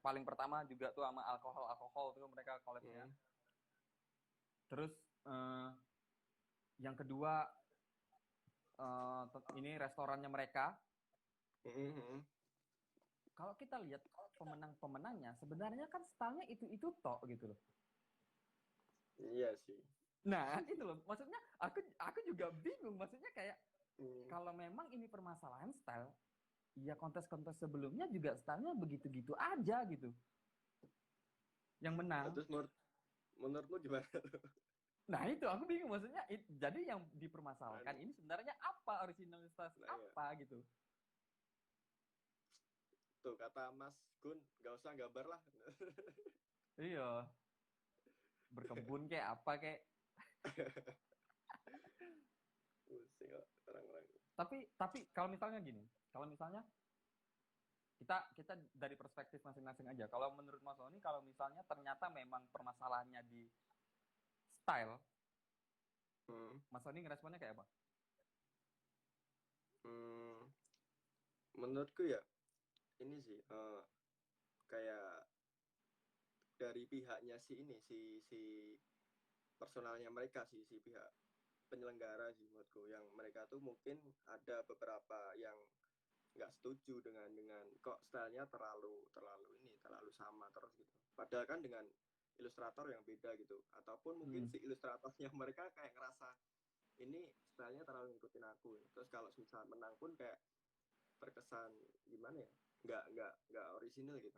paling pertama juga tuh sama alkohol tuh mereka collabnya. Terus yang kedua ini restorannya mereka. Kalau kita lihat pemenang-pemenangnya, sebenarnya kan stylenya itu tok gitu loh. Iya sih. Nah, itu loh. Maksudnya aku juga bingung. Maksudnya kayak kalau memang ini permasalahan style, ya kontes-kontes sebelumnya juga stylenya begitu-gitu aja gitu. Yang menang. Terus menurutmu gimana tuh? Nah itu aku bingung maksudnya. Jadi yang dipermasalahkan Nah, ini sebenarnya apa, originalitas iya. apa gitu? Tuh kata Mas Gun, nggak usah gambar lah. Iya, berkebun kayak apa kayak. Pusing kok orang-orang. Tapi kalau misalnya gini, kalau misalnya kita dari perspektif masing-masing aja. Kalau menurut Mas Oni, kalau misalnya ternyata memang permasalahannya di style, Hmm, Mas Oni ngeresponnya kayak apa? hmm, menurutku ya ini sih kayak dari pihaknya si ini si personalnya mereka sih, si pihak penyelenggara sih menurutku, yang mereka tuh mungkin ada beberapa yang nggak setuju dengan kok stylenya terlalu sama terus gitu, padahal kan dengan ilustrator yang beda gitu, ataupun mungkin Hmm. si ilustratornya mereka kayak ngerasa ini stylenya terlalu ngikutin aku, terus kalau misal menang pun kayak terkesan gimana ya, nggak orisinil gitu,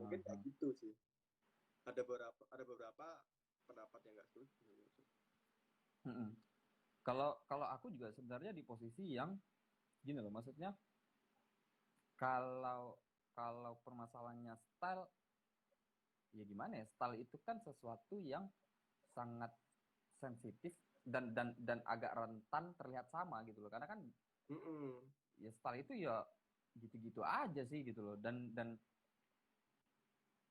mungkin kayak gitu sih, ada beberapa pendapat yang nggak setuju gitu. Kalau aku juga sebenarnya di posisi yang gini loh, maksudnya kalau kalau permasalahannya style, ya gimana ya? Style itu kan sesuatu yang sangat sensitif dan agak rentan terlihat sama gitu loh. Karena kan Mm-mm. ya style itu ya gitu-gitu aja sih gitu loh. Dan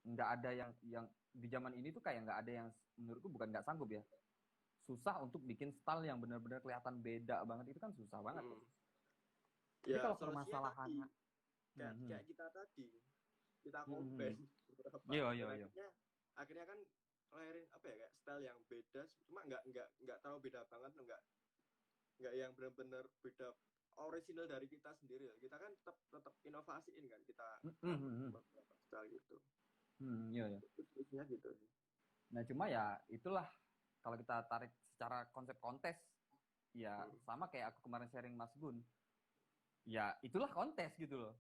nggak ada yang di zaman ini tuh kayak nggak ada yang, menurutku bukan nggak sanggup ya. Susah untuk bikin style yang benar-benar kelihatan beda banget, itu kan susah banget tuh. Mm-mm. Tapi Ya kalau solusinya permasalahannya, tadi kayak hmm, kayak kita tadi, kita hmm, komplain hmm. beberapa, Iya, dan iya, iya. akhirnya kan lahirin apa ya, kayak style yang beda, cuma nggak terlalu beda banget, nggak yang benar-benar beda original dari kita sendiri, kita kan tetap tetap inovasiin kan, kita Hmm, hmm, hmm. beberapa style gitu, Iya, iya. itu solusinya gitu sih. Nah, cuma ya itulah, kalau kita tarik secara konsep kontes, ya Hmm. sama kayak aku kemarin sharing Mas Gun. Ya, itulah kontes gitu loh.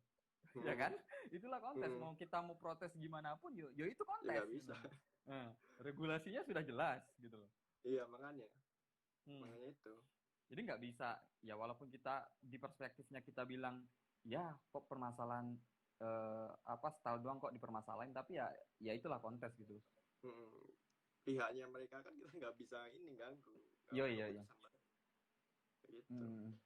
Ya Hmm. kan? Itulah kontes. Hmm. Mau kita mau protes gimana pun, yo itu Ya nggak kontes bisa. gitu loh. Nah, regulasinya sudah jelas gitu loh. Iya, makanya Hmm. makanya itu. Jadi nggak bisa, ya walaupun kita di perspektifnya kita bilang, ya kok permasalahan apa style doang kok dipermasalahin, tapi ya itulah kontes gitu. Hmm. Pihaknya mereka kan kita nggak bisa ini ganggu, Iya, iya, iya. keputusan mereka gitu. Hmm.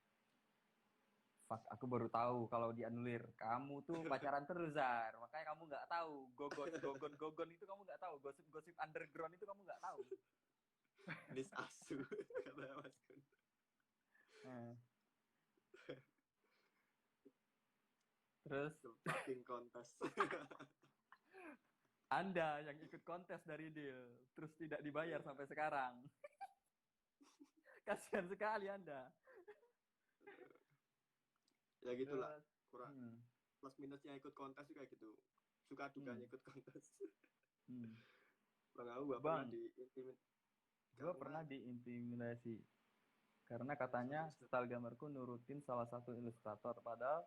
Fuck, aku baru tahu kalau dianulir. Kamu tuh pacaran terus, Zar. Makanya kamu nggak tahu. Gogon itu kamu nggak tahu. Gosip-gosip underground itu kamu nggak tahu. Nis asu kata Mas Kun. Hmm. Terus, The fucking contest. Anda yang ikut kontes dari Deal, terus tidak dibayar Iya. sampai sekarang. Kasihan sekali Anda. Ya gitulah, Terus, kurang hmm, plus minusnya ikut kontes juga gitu, suka dukanya hmm, ikut kontes. hmm. Bang, aku gak pernah Bang, diintimid, gue kamu pernah aja. diintimidasi. Karena Ya, katanya serius. style gambarku nurutin salah satu ilustrator. Padahal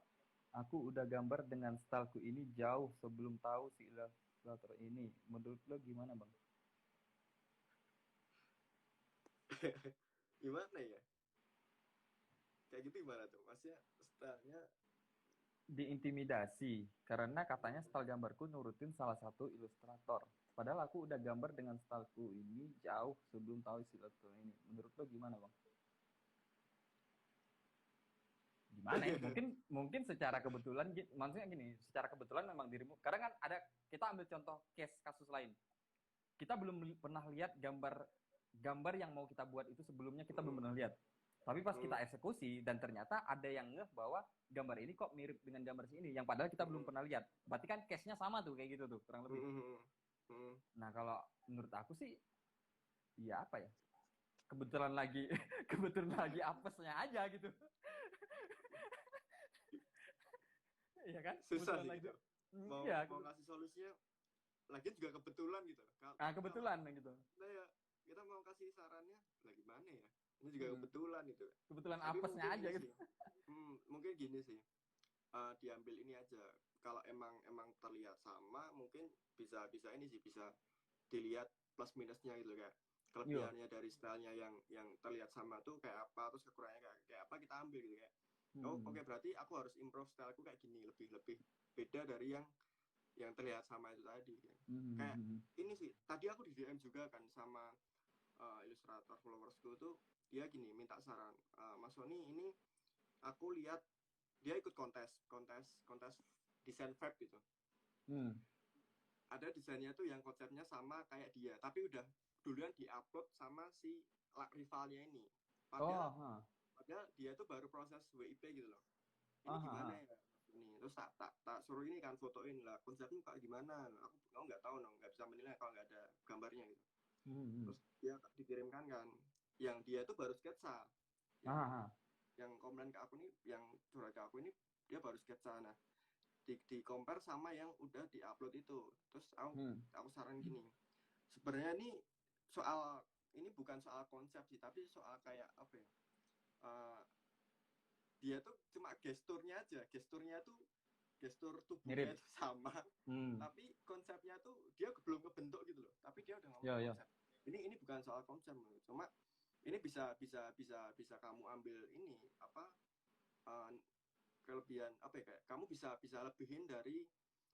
aku udah gambar dengan styleku ini jauh sebelum tahu si ilustrator ini. Menurut lo gimana, Bang? Gimana ya, kayak gitu gimana tuh, maksudnya stylenya. Diintimidasi karena katanya Hmm. style gambarku nurutin salah satu ilustrator. Padahal aku udah gambar dengan styleku ini jauh sebelum tahu si ilustrator ini. Menurut lo gimana, Bang? Gimana ya? Mungkin secara kebetulan, maksudnya gini, secara kebetulan memang dirimu. Karena kan ada, kita ambil contoh case kasus lain. Kita belum pernah lihat gambar yang mau kita buat itu sebelumnya, kita belum Hmm. pernah lihat. Tapi pas Hmm. kita eksekusi dan ternyata ada yang ngeh bahwa gambar ini kok mirip dengan gambar sini, yang padahal kita belum Hmm. pernah lihat. Berarti kan case-nya sama tuh kayak gitu tuh kurang lebih. Hmm. Hmm. Nah, kalau menurut aku sih ya apa ya? Kebetulan lagi kebetulan lagi apesnya aja gitu. Iya kan? Susah Kebetulan sih lagi. gitu, Iya, mau kasih solusinya, lagi juga kebetulan gitu, nah, tapi kalau kebetulan gitu. kita ya, kita mau kasih sarannya lah gimana ya, ini juga Hmm. kebetulan gitu, Kebetulan tapi apesnya mungkin aja ini gitu. sih, mungkin gini sih, diambil ini aja, kalau emang terlihat sama, mungkin bisa bisa ini sih, bisa dilihat plus minusnya gitu, kayak Iya. kelebihannya dari stylenya yang terlihat sama tuh kayak apa, terus kekurangannya kayak apa kita ambil gitu kayak. Oh, Hmm. oke, berarti aku harus improve styleku kayak gini, lebih lebih beda dari yang terlihat sama itu tadi kan. Kayak Hmm. ini sih, tadi aku di DM juga kan sama ilustrator followersku tuh, dia gini minta saran, Mas Sony ini aku lihat dia ikut kontes desain fab gitu. Hmm. Ada desainnya tuh yang konsepnya sama kayak dia, tapi udah duluan diupload sama si rivalnya ini. Oh, Padahal ha. padahal dia tuh baru proses WIP gitu loh. Ini Ah, ha, gimana ha. ya ini, terus tak suruh ini kan fotoin lah konsepnya kayak gimana, aku nggak tahu dong, nggak bisa menilai kalau nggak ada gambarnya gitu. Hmm. Terus dia dikirimkan kan, yang dia tuh baru sketsa, Ah, yang ha. komplain ke aku nih, yang curhat ke aku ini dia baru sketsa. Nah, di compare sama yang udah diupload itu. Terus Hmm. aku saran gini, sebenarnya ini soal, ini bukan soal konsep sih, tapi soal kayak apa ya, uh, dia tuh cuma gesturnya tuh gestur tubuhnya Mirip. itu sama, Hmm. tapi konsepnya tuh dia belum kebentuk gitu loh, tapi dia udah ngomong Ya, ya. konsep. Ini bukan soal konsep, cuma ini bisa kamu ambil ini apa, uh, kelebihan apa ya, kayak kamu bisa lebihin dari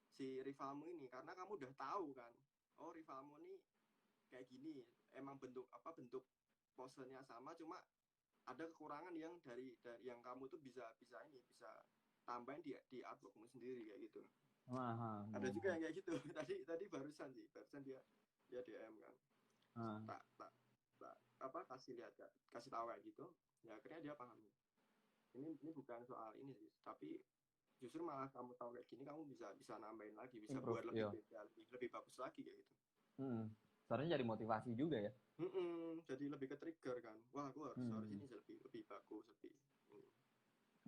si rivalmu ini karena kamu udah tahu kan, oh rivalmu ini kayak gini, emang bentuk posenya sama, cuma ada kekurangan yang dari yang kamu tuh bisa tambahin di artworkmu sendiri kayak gitu. Ah, ha. Ada Oh, juga yang kayak gitu. Tadi barusan dia DM kan, ha. tak tak tak apa kasih lihat, kasih tahu kayak gitu, ya akhirnya dia paham. Ini bukan soal ini sih, tapi justru malah kamu tahu kayak gini, kamu bisa bisa nambahin lagi, bisa Improve, buat lebih iya. beda, lebih bagus lagi kayak gitu. Sebenarnya jadi motivasi juga ya. Jadi lebih ke trigger kan, wah aku harus Hmm. ini lebih lebih bagus lebih ini.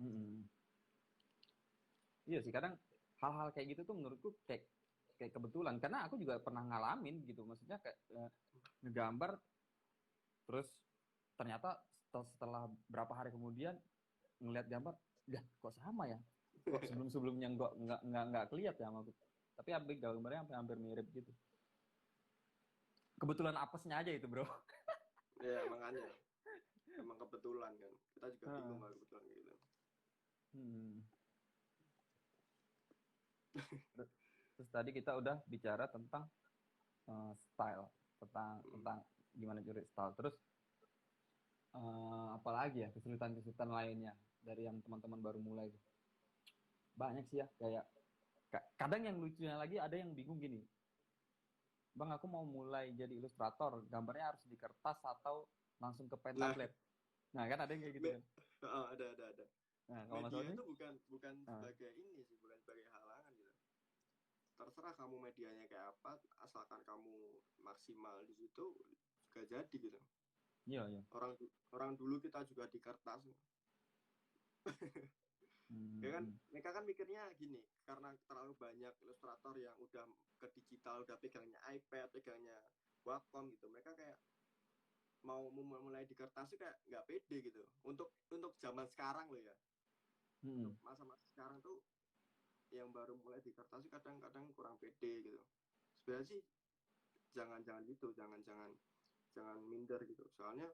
Hmm. Iya sih, kadang hal-hal kayak gitu tuh menurutku kayak kayak kebetulan karena aku juga pernah ngalamin gitu. Maksudnya kayak ngegambar terus ternyata setelah berapa hari kemudian ngelihat gambar, ya kok sama ya? Kok sebelum-sebelumnya nggak kelihat ya sama aku. Tapi gambarnya hampir hampir mirip gitu. Kebetulan apesnya aja itu, Bro. Ya makanya emang kebetulan kan, kita juga bingung Heeh. kalau kebetulan gitu. Hmm. Terus, terus tadi kita udah bicara tentang style, tentang Hmm. tentang gimana curi style. Terus apalagi ya kesulitan-kesulitan lainnya dari yang teman-teman baru mulai. Banyak sih ya, kayak kadang yang lucunya lagi ada yang bingung gini, bang aku mau mulai jadi ilustrator, gambarnya harus di kertas atau langsung ke pen Nah, tablet. Nah kan ada yang kayak gitu kan. ada Nah kalau Mas media Sony, itu bukan nah, sebagai ini sih, bukan sebagai halangan gitu. Terserah kamu medianya kayak apa, asalkan kamu maksimal di situ juga jadi gitu. iya iya. orang orang dulu kita juga di kertas ya kan. Hmm. Mereka kan mikirnya gini, karena terlalu banyak ilustrator yang udah ke digital, udah pegangnya iPad, pegangnya Wacom gitu, mereka kayak mau mulai di kertas tuh kayak nggak pede gitu, untuk zaman sekarang loh ya. Untuk Hmm. masa-masa sekarang tuh yang baru mulai di kertas sih kadang-kadang kurang pede gitu. Sebenarnya sih jangan gitu, jangan minder gitu, soalnya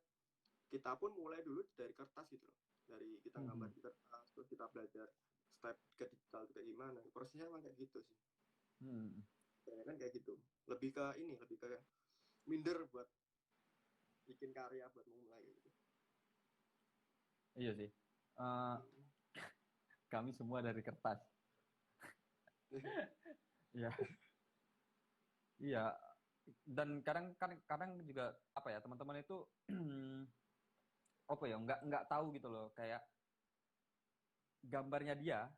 kita pun mulai dulu dari kertas gitu loh, dari kita gambar Hmm. di kertas, terus kita belajar step ke digital itu kayak gimana, prosesnya emang kayak gitu sih. Hmm. Kayaknya kan kayak gitu, lebih ke ini, lebih ke minder buat bikin karya, buat memulai gitu. Iya sih. Eh, Hmm. kami semua dari kertas. Iya, iya. Dan kadang kadang juga apa ya teman-teman itu apa ya nggak tahu gitu loh kayak gambarnya dia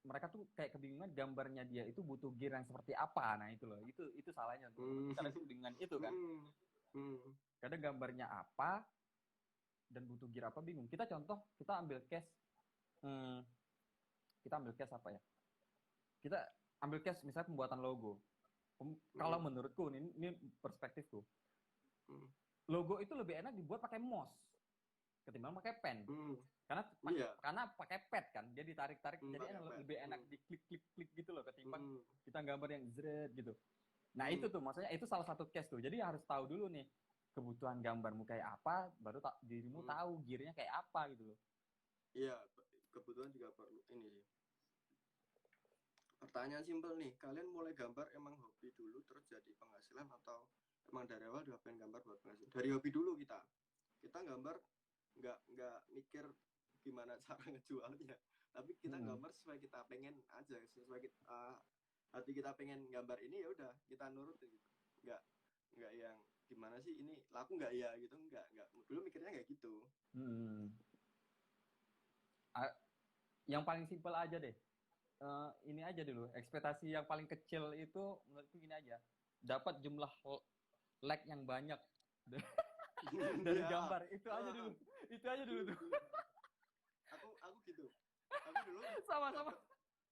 mereka tuh kayak kebingungan gambarnya dia itu butuh gear yang seperti apa. Nah itu loh, itu salahnya teman-teman Hmm. kadang kebingungan itu kan. Hmm. Hmm. Kadang gambarnya apa dan butuh gear apa bingung. Kita contoh, hmm, kita ambil case apa ya, kita ambil case misalnya pembuatan logo. Kalau Hmm. menurutku ini perspektifku, Hmm. logo itu lebih enak dibuat pakai mouse ketimbang pakai pen. Hmm. Iya. Karena pakai pad kan, dia ditarik-tarik, Hmm, jadi pakai pet. lebih enak Hmm. di klik-klik-klik gitu loh ketimbang Hmm. kita gambar yang zret gitu. Nah itu tuh maksudnya itu salah satu case tuh. Jadi harus tahu dulu nih kebutuhan gambarmu kayak apa, baru dirimu tahu gearnya kayak apa gitu loh. Iya, kebutuhan juga perlu ini sih. Pertanyaan simpel nih, kalian mulai gambar emang hobi dulu terus jadi penghasilan atau emang dari awal udah pengen gambar buat penghasilan? Dari hobi dulu kita gambar nggak mikir gimana cara ngejualnya, tapi kita gambar sesuai kita pengen aja, sesuai hati kita pengen gambar ini ya udah kita nurut gitu, nggak yang gimana sih ini laku nggak ya gitu, nggak dulu mikirnya kayak gitu. Yang paling simpel aja deh, ini aja dulu, ekspektasi yang paling kecil itu menurutku gini aja, dapat jumlah like yang banyak dari gambar itu aja dulu, itu aja dulu tuh. Aku gitu, aku dulu sama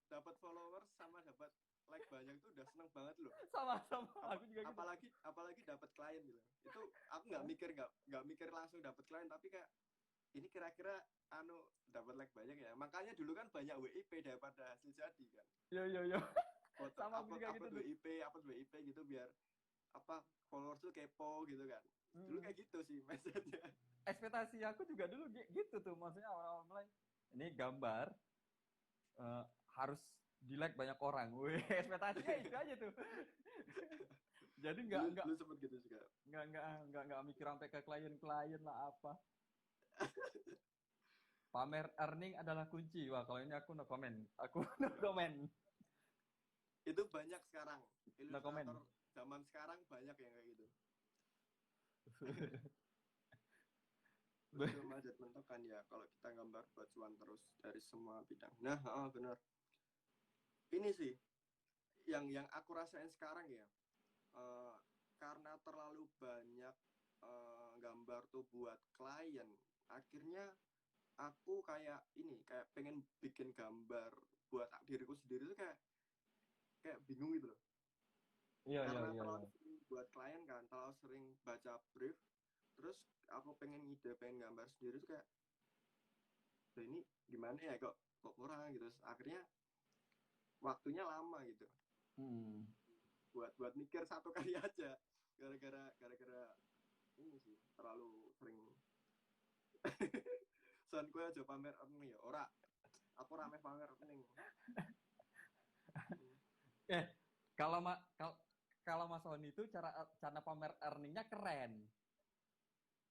dapat followers sama dapat like banyak tuh udah seneng banget loh. Sama aku juga gitu. Apalagi dapat klien gitu, itu aku nggak mikir langsung dapat klien, tapi kayak ini kira-kira dapat like banyak ya, makanya dulu kan banyak WIP daripada hasil jadi kan. Yo sama aku juga gitu upload WIP gitu biar followers tuh kepo gitu kan. Dulu kayak gitu sih message-nya. Ekspektasi aku juga dulu gitu tuh, maksudnya awal-awal mulai ini gambar harus di like banyak orang. Wih, ekspektasinya itu aja tuh. Jadi nggak lu sempet gitu juga. Nggak mikir sampai ke klien lah apa. Pamer earning adalah kunci. Wah, kalau ini aku no comment. Itu banyak sekarang. Ilustrator no zaman sekarang banyak yang kayak gitu. Betul manjat mentok kan ya, kalau kita gambar buat cuan terus dari semua bidang. Nah, benar. Ini sih yang aku rasain sekarang ya. Karena terlalu banyak gambar tuh buat klien, akhirnya aku kayak pengen bikin gambar buat diriku sendiri tuh kayak bingung gitu loh. Karena terlalu sering buat klien kan, terlalu sering baca brief, terus aku pengen gambar sendiri tuh kayak ini gimana ya, kok kurang gitu. Akhirnya waktunya lama gitu. Buat mikir satu kali aja, gara-gara ini sih terlalu sering. Soalnya gue aja pamer apa ya, aku rame pamer pening. Kalau Mas Honi itu cara pamer earningnya keren.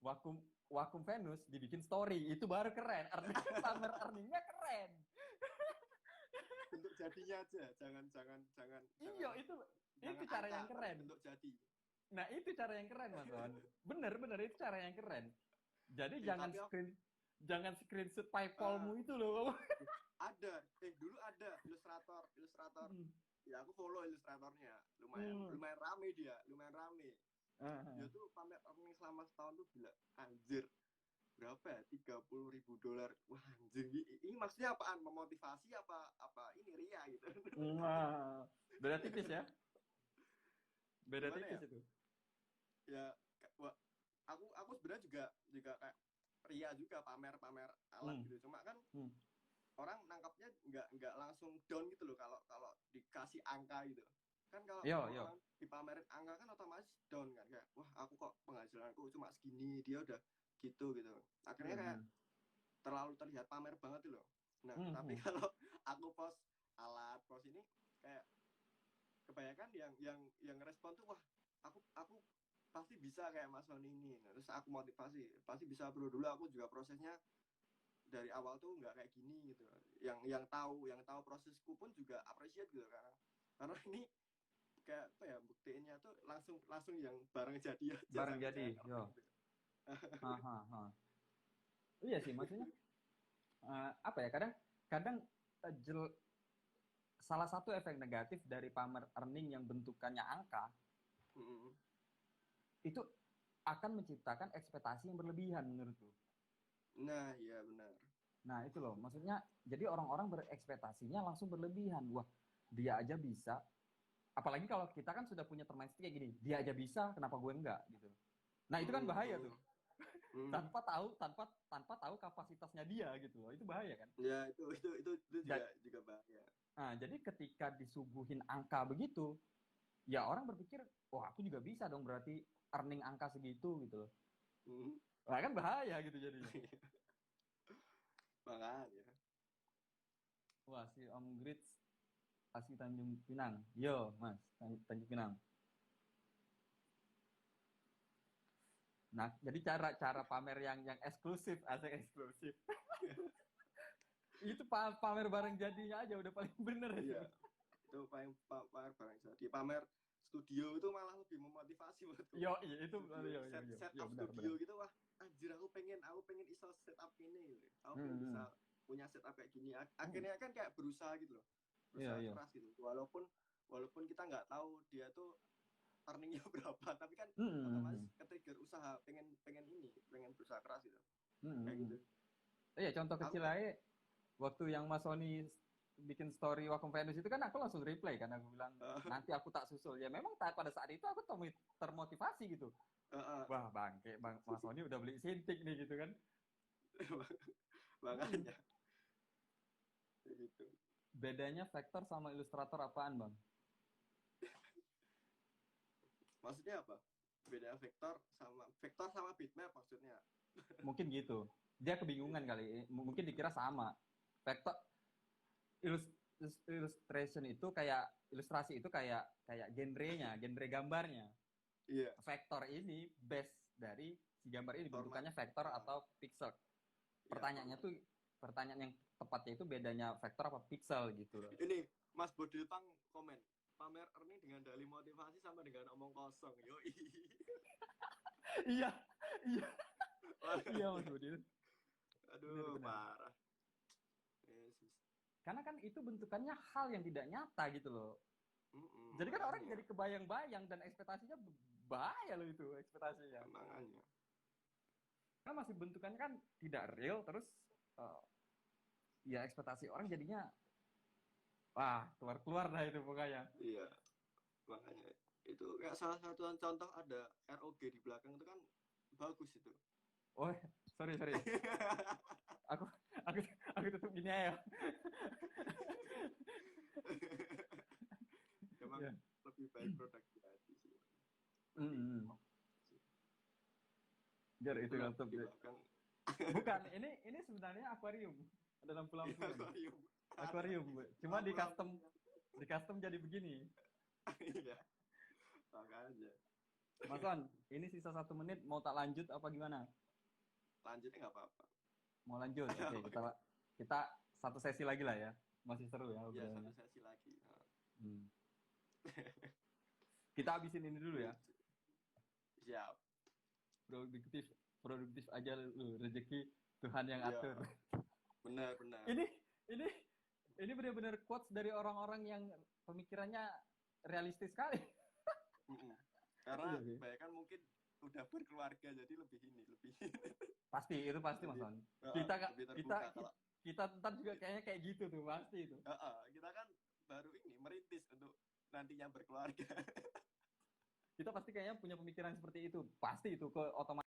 Vakum Venus dibikin story itu baru keren. Pamer earningnya keren. Bentuk jadinya aja, jangan. Iya, itu cara yang keren. Bentuk jadi. Nah, itu cara yang keren, Mas Hon. Bener itu cara yang keren. Jadi jangan screenshot PayPal-mu itu loh. Ada, dulu ada ilustrator. Ya aku follow ilustratornya, lumayan rame dia. Dia tuh pamer earning selama setahun tuh gila, anjir. Berapa ya? $30,000. Wah, anjir. Ini maksudnya apaan? Memotivasi apa ini ria gitu. Beda tipis ya. Beda tipis ya? Itu. Ya, aku sebenarnya juga kayak ria juga pamer alat gitu. Cuma kan orang nangkapnya nggak langsung down gitu loh kalau dikasih angka gitu. Kan kalau orang dipamerin angka kan otomatis down kan, kayak wah aku kok penghasilanku cuma segini, dia udah gitu. Akhirnya kayak terlalu terlihat pamer banget loh. Nah, tapi kalau aku post alat, post ini kayak kebanyakan yang respon tuh wah aku pasti bisa kayak Mas Honi ini. Terus aku motivasi, pasti bisa bro, dulu aku juga prosesnya dari awal tuh nggak kayak gini gitu. Yang tahu prosesku pun juga appreciate gitu, karena ini kayak apa ya, buktiinnya tuh langsung yang barang jadi aja. Barang jadi, yo. Iya sih, maksudnya apa ya, kadang salah satu efek negatif dari pamer earning yang bentukannya angka itu akan menciptakan ekspektasi yang berlebihan menurutku. Nah, iya benar. Nah, itu loh, maksudnya jadi orang-orang berekspektasinya langsung berlebihan. Wah, dia aja bisa. Apalagi kalau kita kan sudah punya mindset kayak gini, dia aja bisa, kenapa gue enggak gitu. Nah, itu kan bahaya tuh. tanpa tahu kapasitasnya dia gitu loh. Itu bahaya kan? Ya, itu juga bahaya. Nah, jadi ketika disuguhin angka begitu, ya orang berpikir, wah aku juga bisa dong berarti earning angka segitu gitu loh. Nah kan bahaya gitu jadinya. Makanya. Wah si Om Grits asli Tanjung Pinang. Yo mas, Tanjung Pinang. Nah jadi cara pamer yang eksklusif, asik eksklusif. Itu pamer bareng jadinya aja udah paling bener itu. Iya, itu pamer barang jadi. Pamer studio itu malah lebih memotivasi buatku. Yo iya itu Studio, yo set up benar studio benar. gitu, wah anjir aku pengen iso setup ini gitu. Aku pengen Hmm. bisa punya setup kayak gini. Akhirnya kan kayak berusaha gitu loh. Berusaha Iya. keras gitu. Walaupun kita nggak tahu dia tuh earningnya berapa, tapi kan otomatis Hmm. ketrigger usaha pengen ini, pengen berusaha keras gitu. Kayak Hmm. gitu. Iya contoh Aku kecil aja waktu yang Mas Sony bikin story Wakum Venus itu kan aku langsung reply kan aku bilang nanti aku tak susul ya memang pada saat itu aku termotivasi gitu wah bangke Mas Sony udah beli Cintiq nih gitu kan. makanya gitu. Bedanya vektor sama ilustrator apaan bang? Maksudnya apa? Beda vektor sama bitmap maksudnya. Mungkin gitu dia kebingungan kali mungkin dikira sama vektor illustration itu kayak ilustrasi itu kayak genre gambarnya. Iya, Vektor ini base dari si gambar ini format. bentukannya vektor atau pixel. Iya, Pertanyaannya format. tuh pertanyaan yang tepatnya itu bedanya vektor apa pixel gitu loh. Ini Mas Bodilpang komen. Pamer earning dengan dalih motivasi sama dengan omong kosong. Yoi. Iya, iya, iya Mas Makanya. Budi. Aduh, Benar-benar. parah. Yesus. Karena kan itu bentukannya hal yang tidak nyata gitu loh. Jadi kan orang Makanya. jadi kebayang-bayang dan ekspektasinya bahaya loh itu ekspektasinya. Makanya. Karena masih bentukannya kan tidak real terus uh, ya ekspektasi orang jadinya wah keluar-keluar dah itu pokoknya. Iya, makanya. Itu kayak salah satu contoh ada ROG di belakang itu kan bagus itu. Oh, sorry. Aku aku aku tutup gini aja. Emang Ya. lebih baik produk jadi sih. Nanti Mm-hmm. Biar itu itulah tutup. di belakang. Bukan, ini sebenarnya akuarium. Ada Iya, lampu-lampunya nih. akuarium. Ada Akuarium, cuma lampu-lampunya. di custom jadi begini. Iya, makanya. Mas On, ini sisa 1 menit mau tak lanjut apa gimana? Lanjutnya nggak apa-apa. Mau lanjut? Oke, kita satu sesi lagi lah ya. Masih seru ya Ya, satu obrolannya. sesi lagi. Hmm. Kita habisin ini dulu ya. Siap. Produktif produktif aja lu, rezeki Tuhan yang Iya, atur. benar-benar. ini ini ini benar-benar quotes dari orang-orang yang pemikirannya realistis sekali. Karena Iya sih. kebanyakan mungkin udah berkeluarga jadi lebih Pasti itu pasti Mas lebih On. Kita lebih kita terbuka kalau kita ntar juga kayaknya kayak gitu tuh pasti itu. kita kan baru ini merintis untuk nantinya berkeluarga. Kita pasti kayaknya punya pemikiran seperti itu. Pasti itu ke otomatis